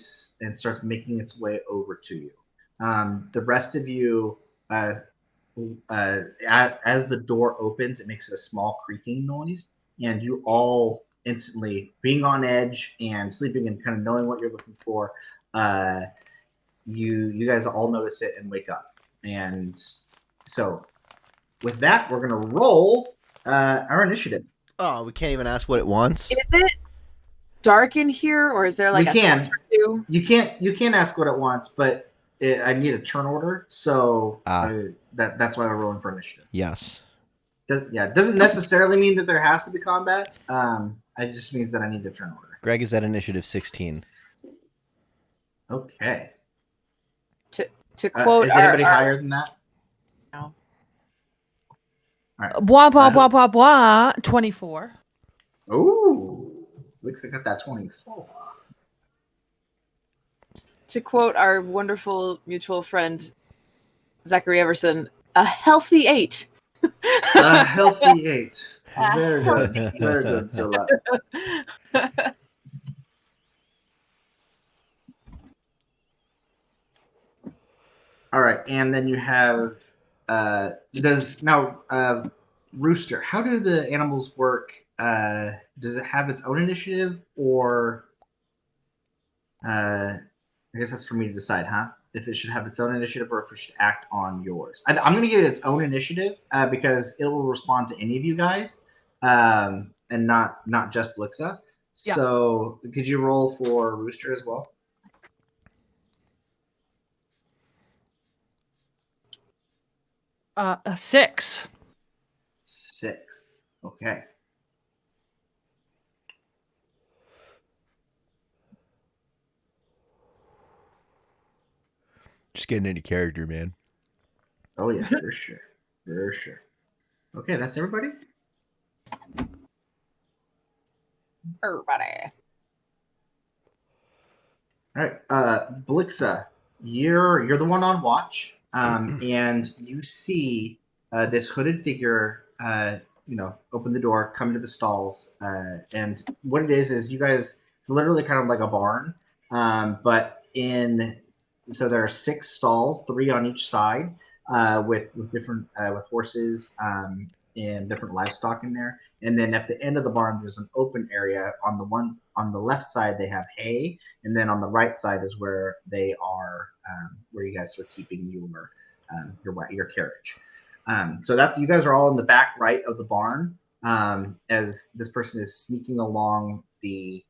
starts making its way over to you. The rest of you, as the door opens, it makes a small creaking noise, and you all instantly, being on edge and sleeping and kind of knowing what you're looking for, you guys all notice it and wake up. And so, with that, we're gonna roll our initiative. Oh, we can't even ask what it wants. Is it dark in here, or is there like We a can. torch or two? You can't ask what it wants, but I need a turn order, so that's why we're rolling for initiative. Yes. It doesn't necessarily mean that there has to be combat. It just means that I need a turn order. Greg is at initiative 16. Okay. To quote is anybody higher than that? No. All right. Blah, blah, blah, blah, blah. 24. Ooh, looks like I got that 24. To quote our wonderful mutual friend Zachary Everson, a healthy 8. A healthy 8. Very good. Very good, Zilla. All right, and then you have Rooster. How do the animals work? Does it have its own initiative, or I guess that's for me to decide, huh? If it should have its own initiative or if it should act on yours. I'm going to give it its own initiative because it will respond to any of you guys, and not just Blixa. Yeah. So could you roll for Rooster as well? A 6. 6. Okay. Just getting into character, man. Oh yeah, for sure. For sure. Okay, that's everybody? Everybody. All right, Blixa, you're the one on watch, and you see this hooded figure, open the door, come into the stalls, and what it is you guys, it's literally kind of like a barn, so there are 6 stalls, 3 on each side, with different with horses and different livestock in there. And then at the end of the barn, there's an open area. On the left side, they have hay, and then on the right side is where they are, where you guys are keeping your carriage. So that you guys are all in the back right of the barn, as this person is sneaking along the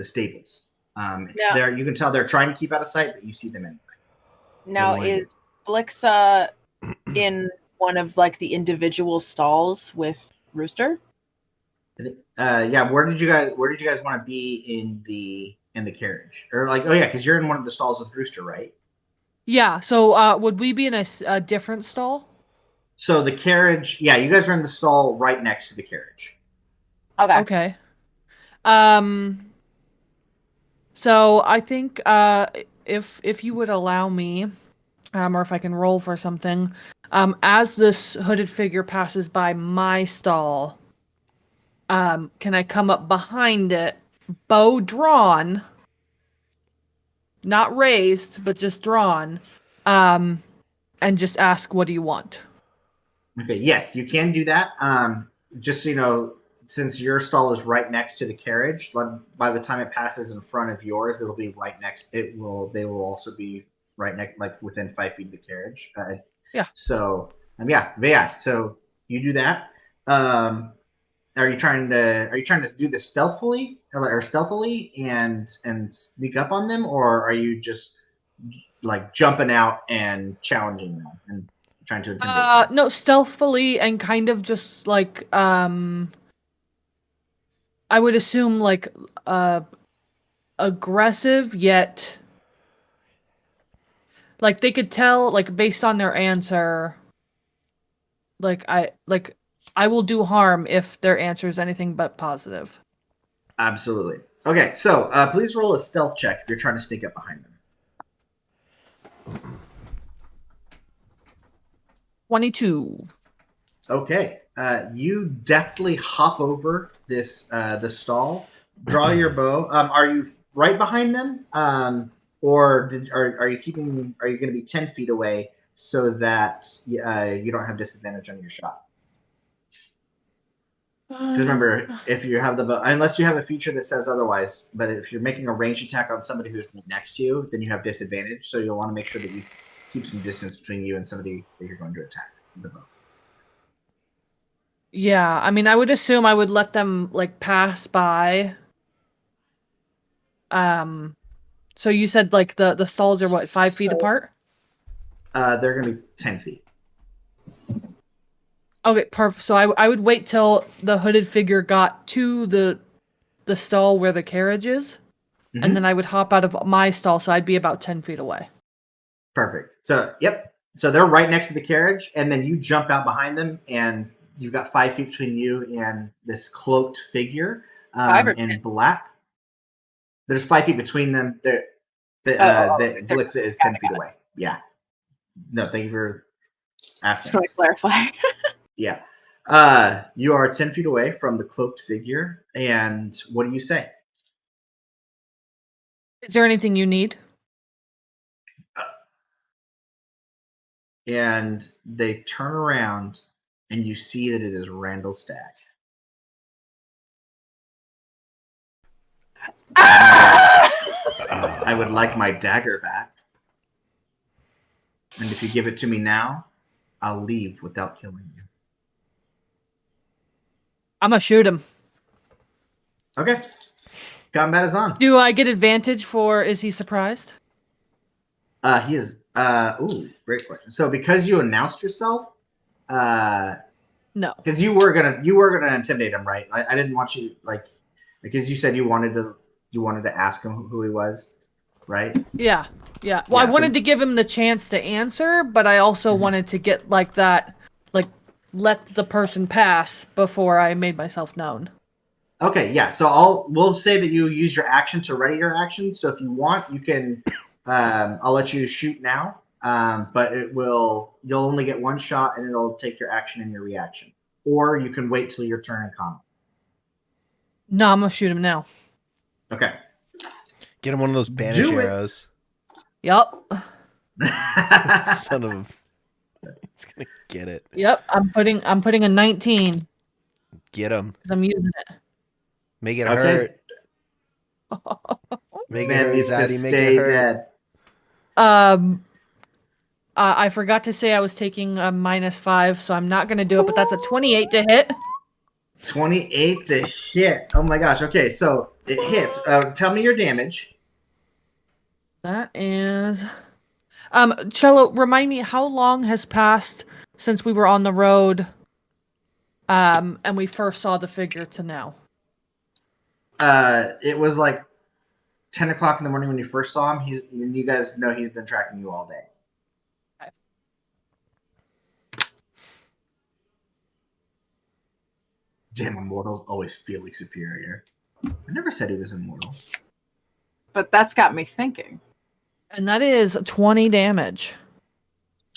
stables. There you can tell they're trying to keep out of sight, but you see them anyway. Now, is Blixa in one of like the individual stalls with Rooster? Yeah. Where did you guys want to be in the carriage? Or like, oh yeah, because you're in one of the stalls with Rooster, right? Yeah, so would we be in a different stall? So the carriage, yeah, you guys are in the stall right next to the carriage. Okay. So I think if you would allow me, or if I can roll for something, as this hooded figure passes by my stall, can I come up behind it, bow drawn, not raised, but just drawn, and just ask, what do you want? Okay, yes, you can do that. Just so you know, since your stall is right next to the carriage, by the time it passes in front of yours, it'll be right next. They will also be right next, like within 5 feet of the carriage. Yeah. So yeah. So you do that. Are you trying to do this stealthily or stealthily and sneak up on them, or are you just like jumping out and challenging them and trying to intimidate them? No, stealthily and kind of just like I would assume like aggressive yet like they could tell like based on their answer like I will do harm if their answer is anything but positive. Absolutely. Okay, so please roll a stealth check if you're trying to sneak up behind them. 22. Okay, you deftly hop over the stall, draw your bow. Are you right behind them, or are you keeping? Are you going to be 10 feet away so that you don't have disadvantage on your shot? Because remember, if you have the bow, unless you have a feature that says otherwise, but if you're making a ranged attack on somebody who's right next to you, then you have disadvantage. So you'll want to make sure that you keep some distance between you and somebody that you're going to attack with the bow. Yeah, I mean, I would assume I would let them like pass by. So you said like the stalls are what, 5 feet apart? They're going to be 10 feet. Okay, perfect. So I would wait till the hooded figure got to the stall where the carriage is, Mhm. and then I would hop out of my stall, so I'd be about 10 feet away. Perfect. So, yep. So they're right next to the carriage, and then you jump out behind them, and you've got 5 feet between you and this cloaked figure 5 or in 10? black. There's 5 feet between them. The Blix is 10 feet away. Yeah. No, thank you for Just asking. want to clarify. Yeah. You are 10 feet away from the cloaked figure, and what do you say? Is there anything you need? And they turn around, and you see that it is Randall Stagg. I would like my dagger back. And if you give it to me now, I'll leave without killing you. I'm gonna shoot him. Okay. Combat is on. Do I get advantage for? Is he surprised? He is. Great question. So because you announced yourself, No. because you were gonna intimidate him, right? I didn't want you because you said you wanted to ask him who he was, right? Yeah. Yeah. Well, Yeah, I wanted to give him the chance to answer, but I also wanted to get like that, like let the person pass before I made myself known. Okay, yeah. So we'll say that you use your action to ready your action. So if you want, you can. I'll let you shoot now, but you'll only get one shot, and it'll take your action and your reaction. Or you can wait till your turn in combat. No, I'm gonna shoot him now. Okay. Get him one of those banish Do it. arrows. Yup. Son of. He's gonna get it. Yep. I'm putting a 19 Get him. because I'm using it. Make it Okay. hurt. Make it Man hurt, needs to Zaddy. Make stay it hurt. dead. I forgot to say I was taking a -5, so I'm not gonna do it. But that's a 28 to hit. 28 to hit. Oh my gosh. Okay, so it hits. Tell me your damage. That is. Cello, remind me how long has passed since we were on the road, and we first saw the figure to now. It was like 10 o'clock in the morning when you first saw him. You guys know he's been tracking you all day. Okay. Damn, immortals always feeling superior. I never said he was immortal. But that's got me thinking. And that is 20 damage.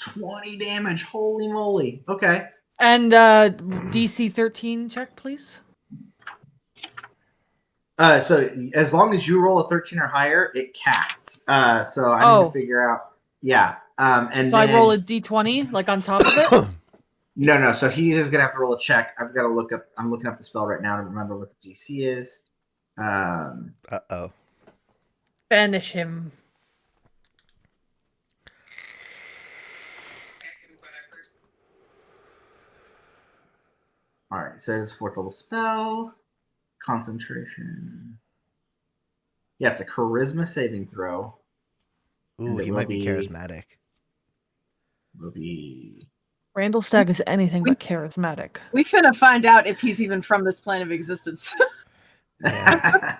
20 damage. Holy moly. Okay. And DC 13 check, please. So as long as you roll a 13 or higher, it casts. So I need to figure out. Yeah. And So then, I roll a D20 like on top of it. No. So he is gonna have to roll a check. I've got to look up. I'm looking up the spell right now to remember what the DC is. Uh-oh. Banish him. All right. So it's a 4th level spell. Concentration. Yeah, it's a charisma saving throw. Ooh, he might be charismatic. Will be. Randall Stagg is anything but charismatic. We finna find out if he's even from this plane of existence. Yeah.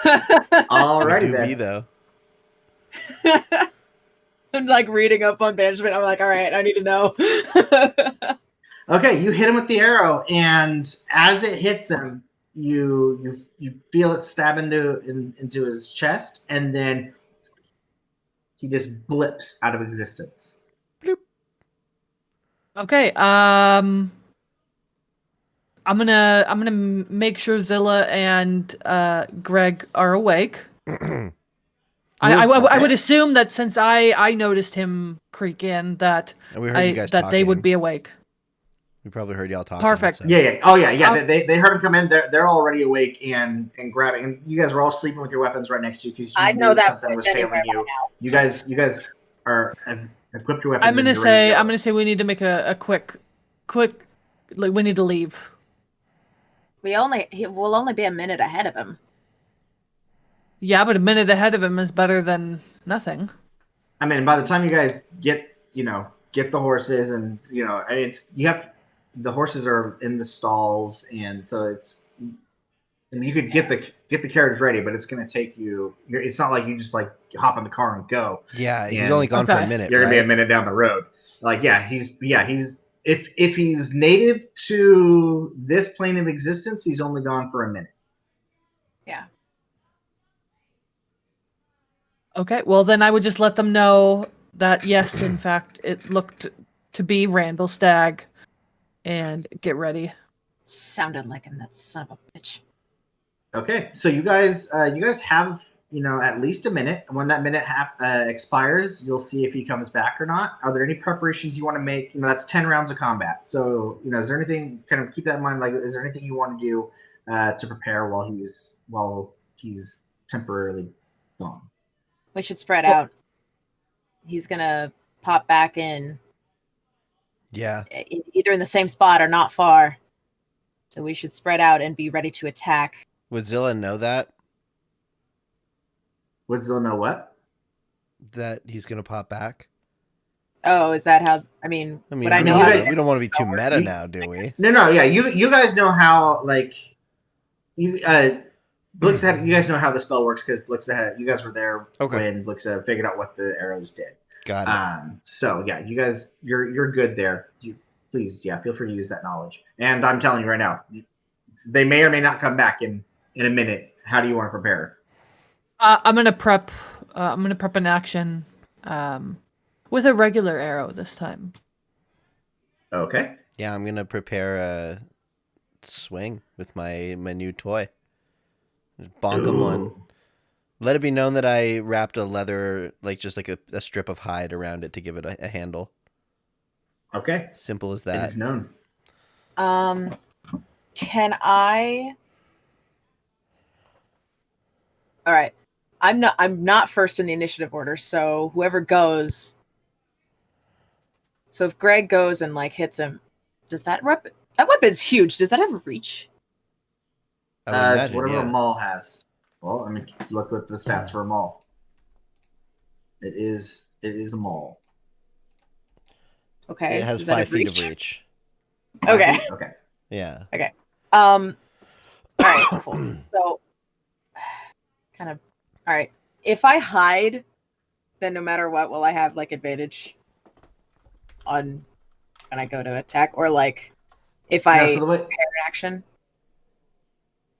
Alrighty do then. be though. I'm like reading up on banishment. I'm like, all right, I need to know. Okay, you hit him with the arrow, and as it hits him, you feel it stab into his chest, and then he just blips out of existence. Okay. I'm gonna make sure Zilla and Greg are awake. I would assume that since I noticed him creak in that And we heard you guys that they would talking. be awake. We probably heard y'all talking. Perfect. So. Yeah. Oh yeah. They heard him come in. They're already awake and grabbing. And you guys were all sleeping with your weapons right next to you because I you know knew that something was voice tailing anywhere you. by now. You guys have equipped your weapons. I'm gonna and you're ready to go. say we need to make a quick like we need to leave. We'll only be a minute ahead of him. Yeah, but a minute ahead of him is better than nothing. I mean, by the time you guys get the horses, and the horses are in the stalls, and so it's. I mean, you could get the carriage ready, but it's going to take you. It's not like you just like hop in the car and go. Yeah, he's only gone for a minute. You're going to be a minute down the road. Like, he's if he's native to this plane of existence, he's only gone for a minute. Yeah. Okay, well then I would just let them know that yes, in fact, it looked to be Randall Stagg, and get ready. Sounded like him, that son of a bitch. Okay, so you guys have at least a minute. And when that minute expires, you'll see if he comes back or not. Are there any preparations you want to make? That's 10 rounds of combat. So is there anything? Kind of keep that in mind. Like, is there anything you want to do to prepare while he's temporarily gone? We should spread out. He's gonna pop back in. Yeah. Either in the same spot or not far. So we should spread out and be ready to attack. Would Zilla know that? Would Zilla know what? That he's gonna pop back? Oh, is that how? I mean, would I know? We don't want to be too meta now, do we? No. Yeah, you guys know how you Blixa you guys know how the spell works because you guys were there when Blixa figured out what the arrows did. Got it. So yeah, you guys, you're good there. Please, feel free to use that knowledge. And I'm telling you right now, they may or may not come back in a minute. How do you want to prepare? I'm gonna prep. I'm gonna prep an action, with a regular arrow this time. Okay. Yeah, I'm gonna prepare a swing with my new toy. Just bonk him one. Let it be known that I wrapped a leather, just like a strip of hide around it to give it a handle. Okay. Simple as that. It is known. Can I? All right. I'm not first in the initiative order, so whoever goes. So if Greg goes and hits him, does that weapon's huge? Does that have reach? It's whatever a maul has. Well, I mean, look at the stats for a maul. It is a maul. Okay. It has 5 feet of reach. Okay. Okay. Yeah. Okay. All right. Cool. So, kind of. All right. If I hide, then no matter what, will I have advantage on when I go to attack, or if I prepare an action?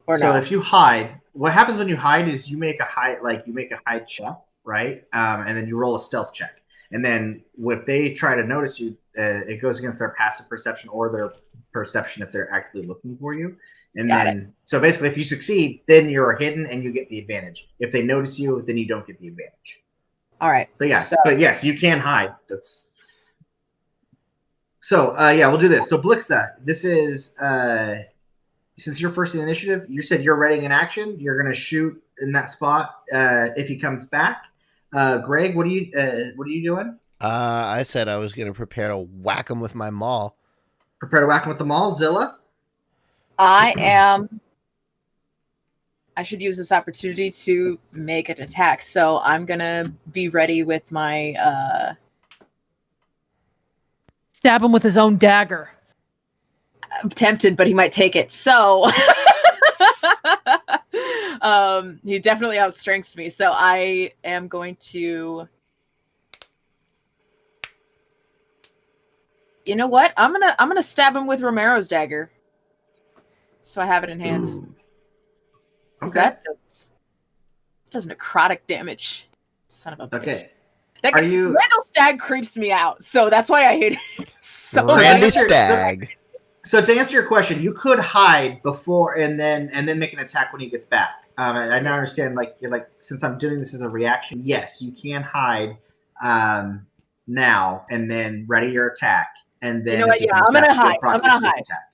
Or so no? if you hide, what happens when you hide is you make a hide check, right? And then you roll a stealth check. And then if they try to notice you, it goes against their passive perception or their perception if they're actively looking for you. And so basically, if you succeed, then you're hidden and you get the advantage. If they notice you, then you don't get the advantage. All right. But yes, you can hide. So yeah, we'll do this. So Blixa, this is since you're first in the initiative, you said you're readying an action. You're gonna shoot in that spot if he comes back. Greg, what are you doing? I said I was going to prepare to whack him with my maul. Prepare to whack him with the maul. Zilla. I should use this opportunity to make an attack, so I'm gonna be ready with my. Stab him with his own dagger. I'm tempted, but he might take it. So, he definitely outstrengths me. So I am going to. You know what? I'm gonna stab him with Romero's dagger. So I have it in hand. Ooh. Because Okay. that does necrotic damage. Son of a bitch. Okay. That Are you- Randall Stag creeps me out, so that's why I hate it. So Randy answer- Stag. So to answer your question, you could hide before and then make an attack when he gets back. I now understand. Like you're like, since I'm doing this as a reaction, yes, you can hide now and then ready your attack, and then You know if what? he Yeah, comes I'm gonna back, you'll hide. I'm proc gonna your sneak hide. attack.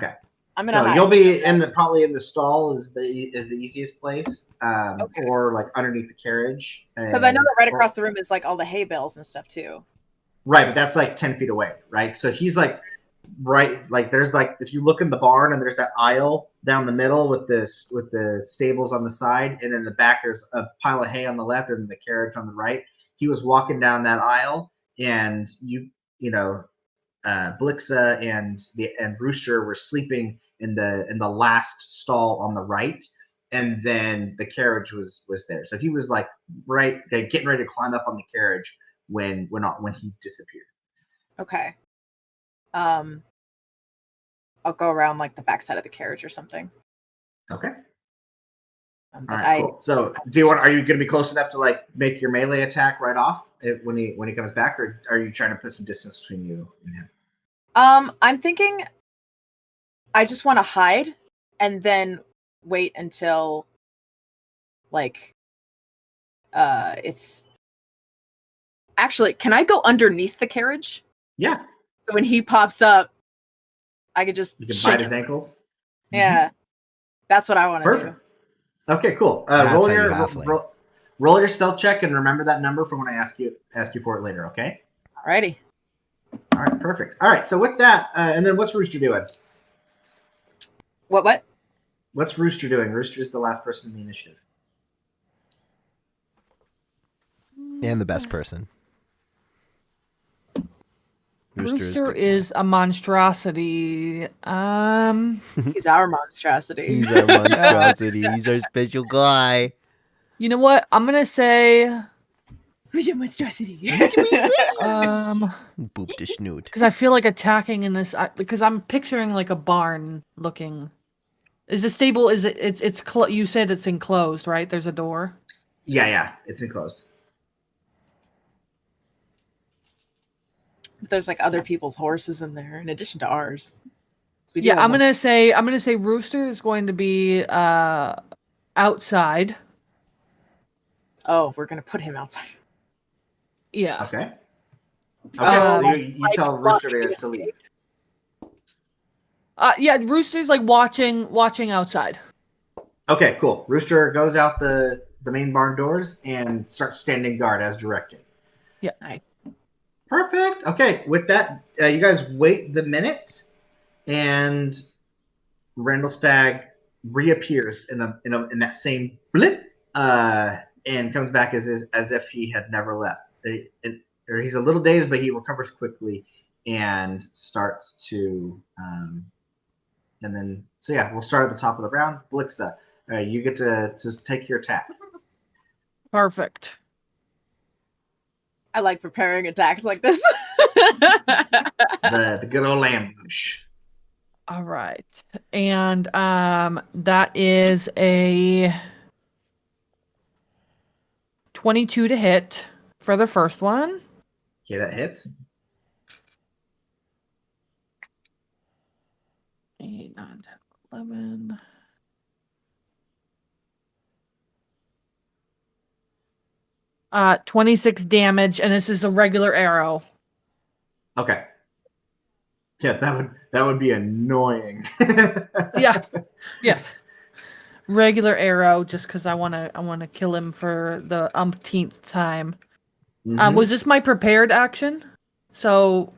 Okay. I'm gonna So hide. you'll be probably in the stall is the easiest place, Okay. or like underneath the carriage. Because I know that right or- across the room is like all the hay bales and stuff too. Right, but that's like 10 feet away, right? So he's like right, like there's like if you look in the barn and there's that aisle down the middle with the stables on the side, and then in the back there's a pile of hay on the left and the carriage on the right. He was walking down that aisle, and Blixa and Rooster were sleeping in the last stall on the right, and then the carriage was there. So he was like getting ready to climb up on the carriage when he disappeared. Okay. I'll go around like the backside of the carriage or something. Okay. But All right. Cool. So are you going to be close enough to like make your melee attack right off when he comes back, or are you trying to put some distance between you and him? I'm thinking I just want to hide and then wait until like it's actually, can I go underneath the carriage? Yeah. So when he pops up, I could just You can shake bite his him. ankles. Yeah. That's what I want to Perfect. do. Okay, cool. That's Roll how you your halfling. roll your stealth check and remember that number from when I ask you for it later. Okay. Alrighty. All right. Perfect. All right. So with that, and then what's Rooster doing? What? What's Rooster doing? Rooster's the last person in the initiative. And the best person. Rooster good. is a monstrosity. He's our monstrosity. He's our monstrosity. He's our special guy. You know what? I'm gonna say Who's your monstrosity? Boop the snoot. because I feel like attacking in this because I'm picturing like a barn looking. Is the stable? Is it? It's you said it's enclosed, right? There's a door. Yeah. It's enclosed. There's like other people's horses in there in addition to ours. We do Yeah, have I'm one- gonna say Rooster is going to be outside. Oh, we're gonna put him outside. Yeah. Okay. Okay. Oh, so you tell Rooster to leave. Yeah, Rooster's like watching outside. Okay. Cool. Rooster goes out the main barn doors and starts standing guard as directed. Nice. Perfect. Okay, with that, you guys wait the minute, and Randall Stagg reappears in that same blip, and comes back as if he had never left. Or he's a little dazed, but he recovers quickly and starts to. And then, so yeah, we'll start at the top of the round. Blixa, you get to take your attack. Perfect. I like preparing attacks like this. The good old ambush. All right. And that is a 22 to hit for the first one. Okay, that hits. 8, 9, 10, 11. Uh, 26 damage, and this is a regular arrow. Okay. Yeah, that would be annoying. Yeah. Yeah. Regular arrow, just because I wanna kill him for the umpteenth time. Mhm. Was this my prepared action? So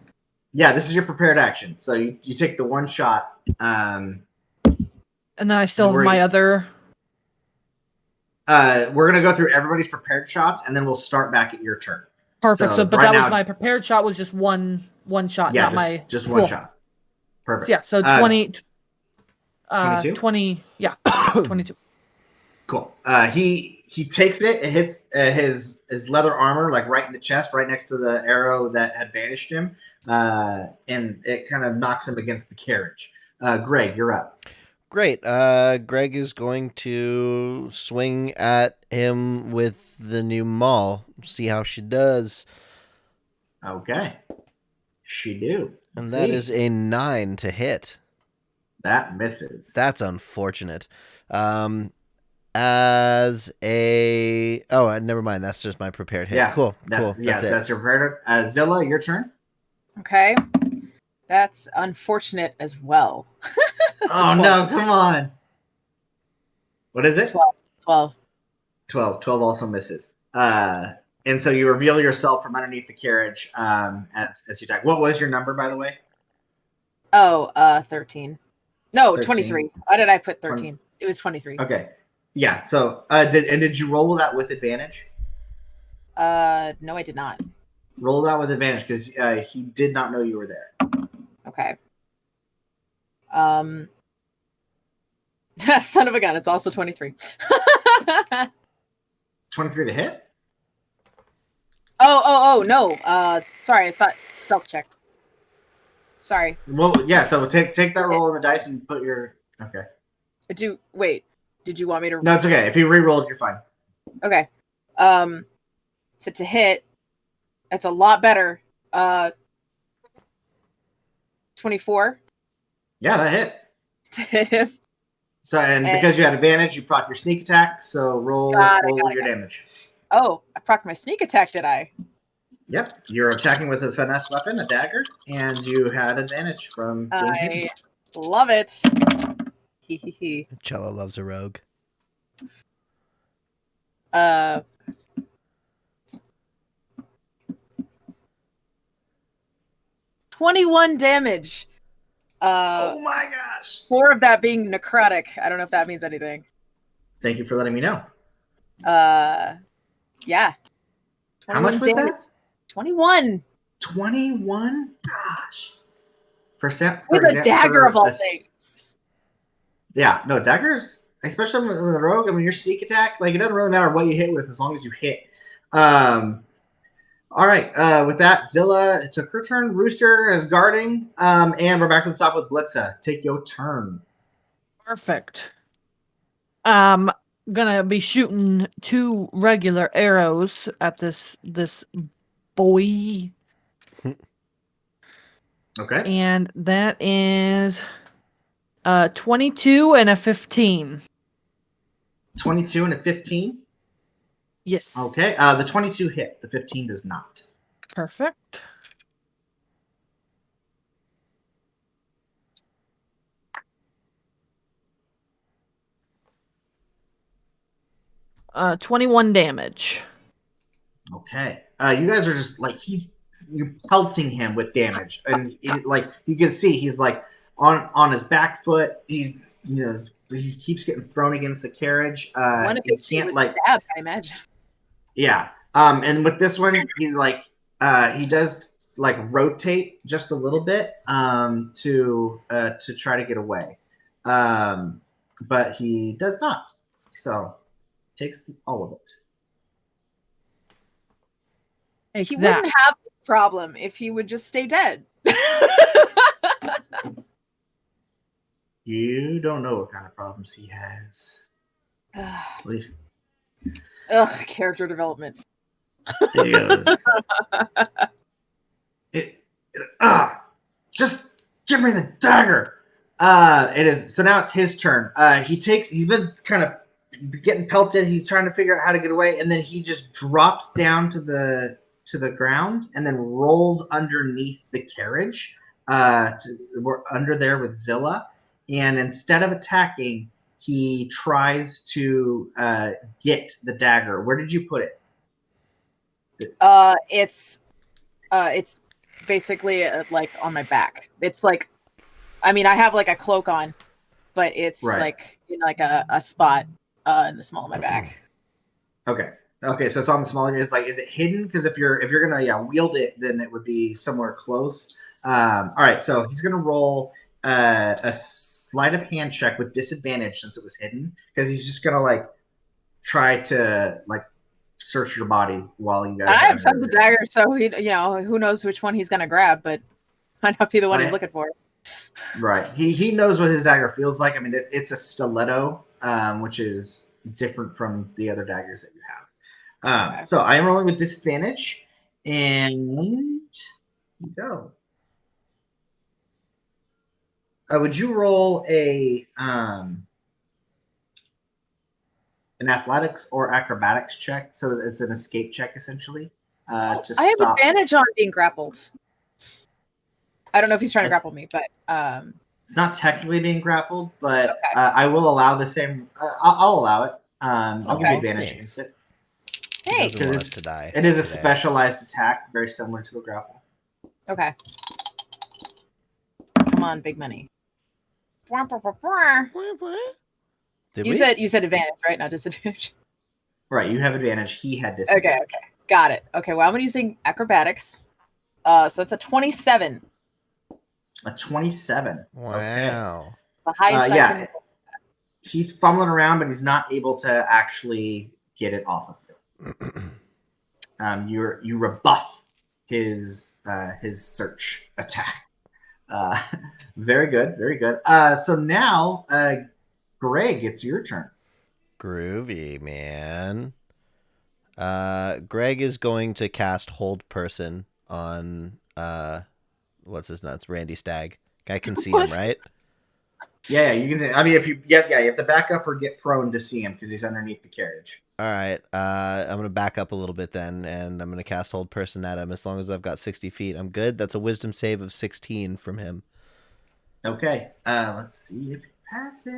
Yeah, this is your prepared action. So you take the one shot. and then I still have We're- my other. We're gonna go through everybody's prepared shots, and then we'll start back at your turn. Perfect. So, but right that was now- my prepared shot. Was just one shot, Yeah, not my just one cool. shot. Perfect. Yeah. So 20. 22? 20. Yeah. 22. Cool. He takes it. It hits his leather armor like right in the chest, right next to the arrow that had banished him, and it kind of knocks him against the carriage. Greg, you're up. Great. Greg is going to swing at him with the new maul. See how she does. Okay. She do. And Let's that see. is a 9 to hit. That misses. That's unfortunate. As a never mind. That's just my prepared hit. Yeah, Cool. That's Cool. That's it. that's your prepared. Zilla, your turn. Okay. That's unfortunate as well. That's a Oh 12. no! Come on. What is it? 12. 12 also misses. And so you reveal yourself from underneath the carriage as you attack. What was your number, by the way? Oh, 13. No, 13. 23. Why did I put 13? It was 23. Okay. Yeah. So did you roll that with advantage? No, I did not. Roll that with advantage because he did not know you were there. Okay. Son of a gun, it's also 23. 23 to hit? Oh, no. Sorry, I thought stealth check. Sorry. Well, yeah, so take that roll on the dice and put your okay. Wait, did you want me to? No, it's okay. If you re-rolled, you're fine. Okay. So to hit, that's a lot better. 24 Yeah, that hits. to hit him. So and because you had advantage, you proc your sneak attack. So roll Got your damage. Oh, I procced my sneak attack, did I? Yep, you're attacking with a finesse weapon, a dagger, and you had advantage from being hidden. I love it. Hee hee hee. Cello loves a rogue. 21 damage. Oh my gosh! 4 of that being necrotic. I don't know if that means anything. Thank you for letting me know. Yeah. How much was damage. that? 21. 21? Gosh. With a dagger of all things. Yeah, no, daggers, especially with a rogue, I mean, your sneak attack, like, it doesn't really matter what you hit with as long as you hit. All right, with that, Zilla, it took her turn. Rooster is guarding, and we're back to the top with Blixa. Take your turn. Perfect. Gonna be shooting 2 regular arrows at this boy. Okay. And that is 22 and a 15. 22 and a 15. Yes. Okay, the 22 hits. The 15 does not. Perfect. Uh, 21 damage. Okay. You guys are just like you're pelting him with damage, and like you can see he's like on his back foot. He's he keeps getting thrown against the carriage. One of He his feet can't was like stabbed, I imagine. yeah. And with this one, he does like rotate just a little bit to try to get away, but he does not. So takes all of it. Take He that. wouldn't have a problem if he would just stay dead. You don't know what kind of problems he has. Ugh, character development. He goes, just give me the dagger. It is so now it's his turn. He's been kind of getting pelted. He's trying to figure out how to get away, and then he just drops down to the ground and then rolls underneath the carriage. we're under there with Zilla, and instead of attacking, he tries to get the dagger. Where did you put it? It's basically like on my back. It's like, I mean, I have like a cloak on, but it's Right. like in like a spot in the small of my back. Okay. Okay, so it's on the smaller. It's like, is it hidden? Because if you're gonna wield it, then it would be somewhere close. All right, so he's gonna roll a sleight of hand check with disadvantage since it was hidden, because he's just gonna like try to like search your body while you guys. I have tons of daggers, so he, who knows which one he's gonna grab, but might not be the one he's looking for. Right. He knows what his dagger feels like. I mean, it's a stiletto, which is different from the other daggers that you have. Okay. So I am rolling with disadvantage, and you go. Would you roll an athletics or acrobatics check? So it's an escape check essentially. To I have stop. advantage on being grappled. I don't know if he's trying to grapple me, but It's not technically being grappled, but okay. I will allow the same. I'll allow it. I'll give you advantage thanks. against it. He Hey, doesn't want us to die. It is a today. specialized attack, very similar to a grapple. okay. Come on, big money. Did You we? said advantage, right? Not disadvantage. Right, you have advantage. He had disadvantage. Okay, got it. Okay, well, I'm using acrobatics. So that's a 27. A 27. Okay. Wow. It's the highest I yeah. can. He's fumbling around, but he's not able to actually get it off of you. You rebuff his search attack. Very good, very good. So now, Greg, it's your turn. Groovy, man. Greg is going to cast Hold Person on what's his nuts? Randy Stagg. I can see him, right? Yeah, you can say. I mean, if you you have to back up or get prone to see him because he's underneath the carriage. All right. I'm gonna back up a little bit then, and I'm gonna cast Hold Person at him. As long as I've got 60 feet, I'm good. That's a Wisdom save of 16 from him. Okay. Let's see if he passes.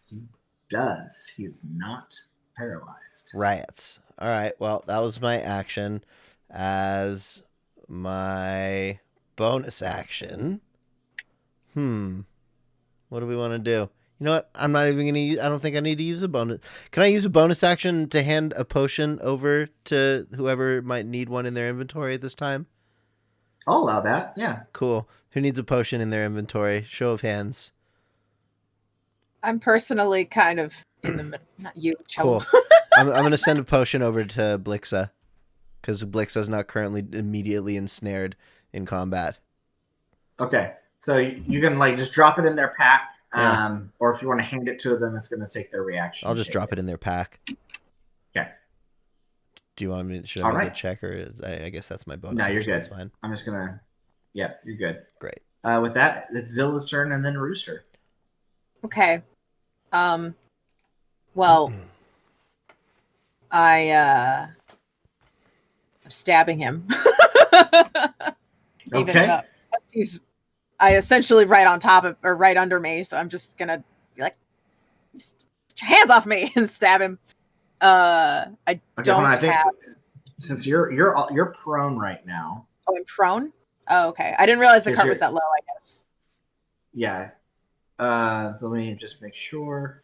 He does. He is not paralyzed. Riots. All right. Well, that was my action. As my bonus action. What do we want to do? You know what? I'm not even going to use... I don't think I need to use a bonus. Can I use a bonus action to hand a potion over to whoever might need one in their inventory at this time? I'll allow that. Yeah. Cool. Who needs a potion in their inventory? Show of hands. I'm personally kind of in the middle. Not you, Cool. I'm going to send a potion over to Blixa, because Blixa's not currently immediately ensnared in combat. Okay. So you can like just drop it in their pack. Yeah. Or if you want to hand it to them, it's going to take their reaction. I'll just drop it in their pack. Okay. Do you want me? Should I make a check, or I guess that's my bonus? No, you're action. good. That's fine. I'm just gonna. Yeah, you're good. Great. With that, it's Zilla's turn, and then Rooster. Okay. Well, I'm stabbing him. Even Okay. he's essentially right on top of or right under me, so I'm just gonna be like, "Just put your hands off me," and stab him. I don't have. Since you're prone right now. Oh, I'm prone. Oh, okay. I didn't realize the cart was that low. I guess. Yeah. So let me just make sure.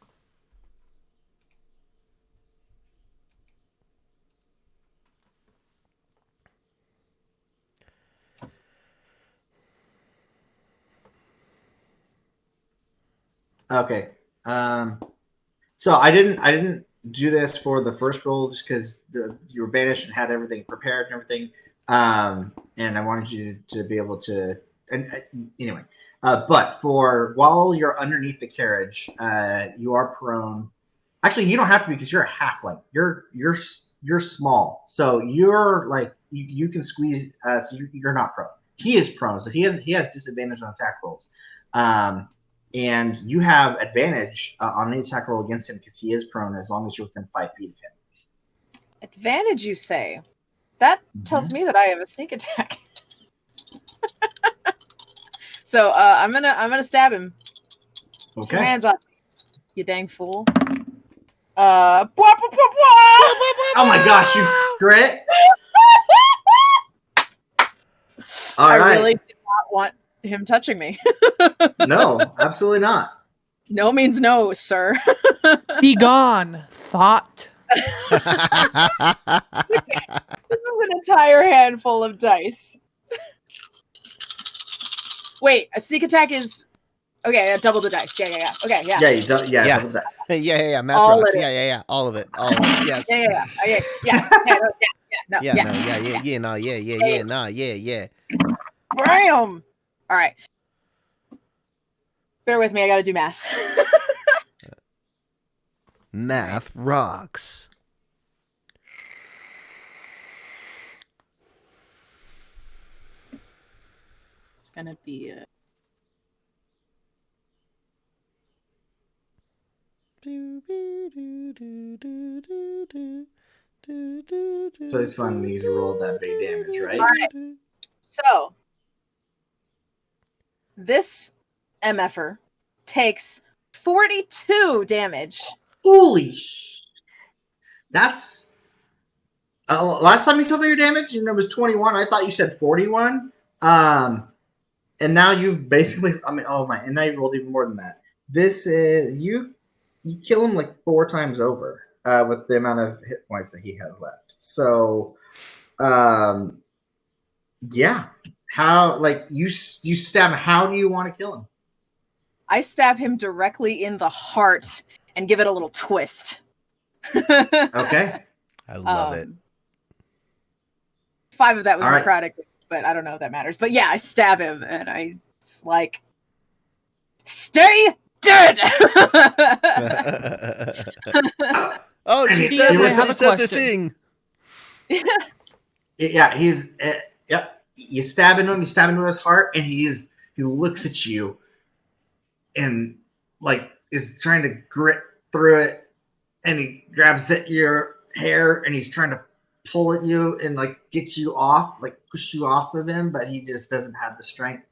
Okay. So I didn't do this for the first roll just because you were banished and had everything prepared and everything. And I wanted you to be able to. And anyway, but for while you're underneath the carriage, you are prone. Actually, you don't have to be because you're a halfling. You're small, so you're like you can squeeze. So you're not prone. He is prone, so he has disadvantage on attack rolls. And you have advantage on any attack roll against him because he is prone as long as you're within 5 feet of him. Advantage, you say? That tells me that I have a sneak attack. So I'm gonna stab him. Get your Okay. hands up, you dang fool. Bwah, bwah, bwah, bwah! Oh my gosh, you crit! All I right. really did not want him touching me. No, absolutely not. No means no, sir. Be gone, thought. This is an entire handful of dice. Wait, a sneak attack is okay. Double the dice. Yeah. Okay, yeah. Yeah, you don't. Yeah, Yeah. double dice. yeah. Math All rocks. of it. Yeah. All of it. All of it. Yes. Yeah. Bam! All right. Bear with me. I got to do math. Math rocks. It's gonna be. So it's fun when you roll that big damage, right? Alright. So this MFer takes 42 damage. Holy That's last time you told me your damage, and it was 21. I thought you said 41. And now you've basically, oh my, and now you rolled even more than that. This is you kill him like 4 times over with the amount of hit points that he has left. So, yeah, how like you stab him? How do you want to kill him? I stab him directly in the heart and give it a little twist. Okay. I love it. 5 of that was All right. necrotic, but I don't know if that matters. But yeah, I stab him and I like, stay dead. Oh, And she he- said, he looks she up- said the thing. Yeah, he's yep. You stab into him. You stab into his heart, and he looks at you, and like is trying to grit through it, and he grabs at your hair, and he's trying to pull at you and like get you off, like push you off of him, but he just doesn't have the strength.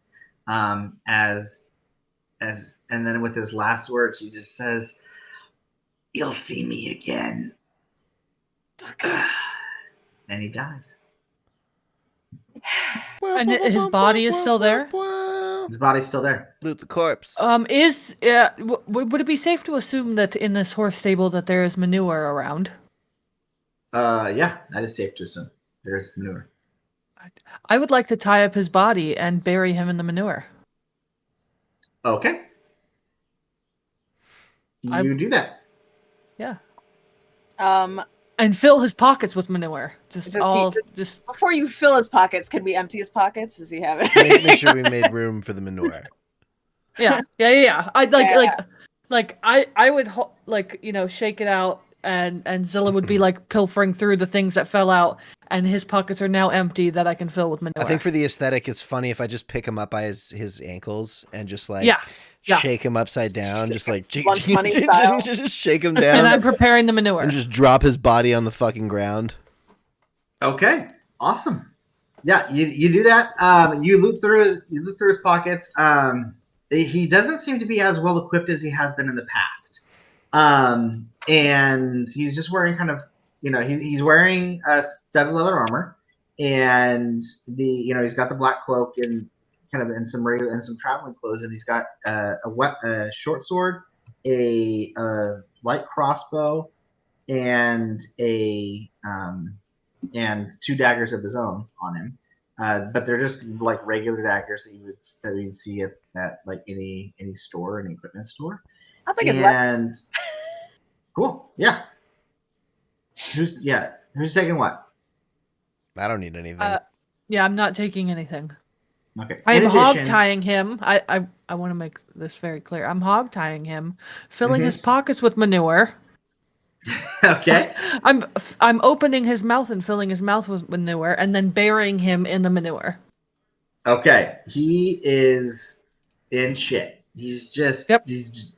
As and then with his last words, he just says, "You'll see me again," and he dies. And his body is still there? His body's still there. Loot the corpse. Would it be safe to assume that in this horse stable that there is manure around? Yeah, that is safe to assume. There's manure. I would like to tie up his body and bury him in the manure. Okay. You do that. Yeah. And fill his pockets with manure. Just Before you fill his pockets, can we empty his pockets? Does he have it? Make sure we made room for the manure. yeah. I would shake it out, and Zilla would be like pilfering through the things that fell out, and his pockets are now empty that I can fill with manure. I think for the aesthetic, it's funny if I just pick him up by his ankles and just like Yeah. shake him upside down, just like Lunch Money style. just shake him and down I'm preparing the manure. and just drop his body on the fucking ground. Okay. Awesome. Yeah, you do that. You loot through his pockets. He doesn't seem to be as well equipped as he has been in the past. And he's just wearing kind of, he's wearing a studded leather armor, and he's got the black cloak and kind of in some regular and some traveling clothes, and he's got a short sword, a light crossbow, and and 2 daggers of his own on him. But they're just like regular daggers that you'd see at like any store, any equipment store. I think it's left. And cool, yeah. Who's taking what? I don't need anything. Yeah, I'm not taking anything. Okay. I'm In hog addition- tying him. I want to make this very clear. I'm hog tying him, filling his pockets with manure. Okay. I'm opening his mouth and filling his mouth with manure, and then burying him in the manure. Okay. He is in shit. He's just he's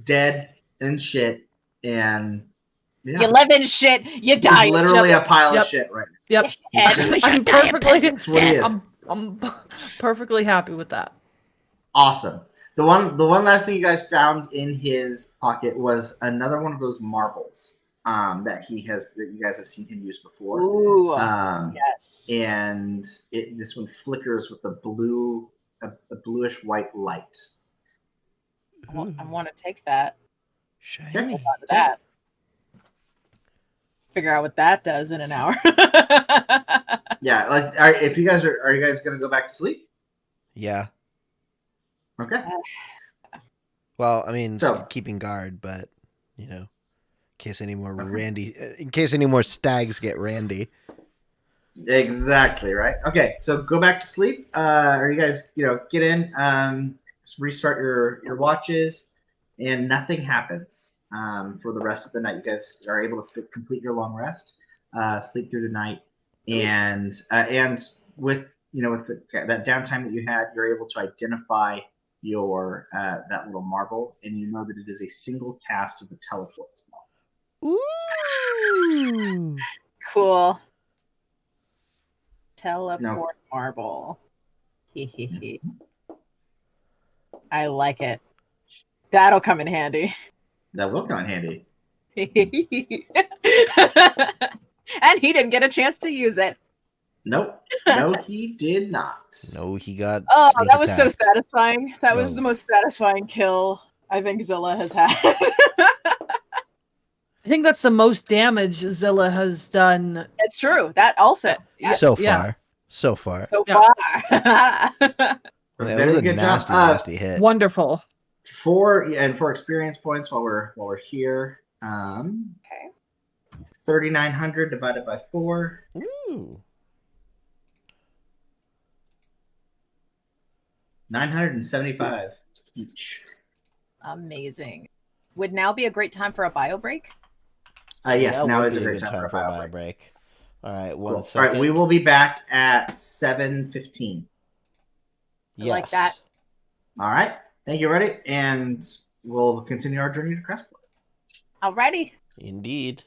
dead in shit, and Yeah. You live in shit. You He's die. in literally shit. a pile Yep. of shit right Yep. He's just- just- I'm die a perfectly. peasant's That's what he death. is. I'm perfectly happy with that. now. Awesome. The one last thing you guys found in his pocket was another one of those marbles that you guys have seen him use before. Ooh. Um, Yes. and this one flickers with a bluish white light. I want to take that. Shiny. Hold on to that. Figure out what that does in an hour. Yeah, if you guys are you guys gonna go back to sleep? Yeah. Okay. Well, I mean, So- keeping guard, but in case any more Okay. in case any more stags get randy. Exactly right. Okay, so go back to sleep. Or you guys, get in, restart your watches, and nothing happens for the rest of the night. You guys are able to complete your long rest, sleep through the night, and with that downtime that you had, you're able to identify your that little marble, and you know that it is a single cast of the teleport spell. Ooh. Cool. Teleport marble. Hehehe. I like it. That'll come in handy. That will come in handy. And he didn't get a chance to use it. Nope. No, he did not. No, he got. Oh, sneak that was so attacked. satisfying. That was No. the most satisfying kill I think Zilla has had. I think that's the most damage Zilla has done. It's true. That also. Yes. So Yeah. far. So far. So Yeah. far. That Very was a good job. nasty hit. Wonderful. For experience points while we're here. Okay. 3,900 divided by 4. Ooh. 975 each. Amazing. Would now be a great time for a bio break? Yes, That now would is a be great good time for a bio break. break. All right, Cool. one All second. right, we will be back at 7:15. I like that. All right, thank you, ready, and we'll continue our journey to Crestport. Alrighty. Indeed.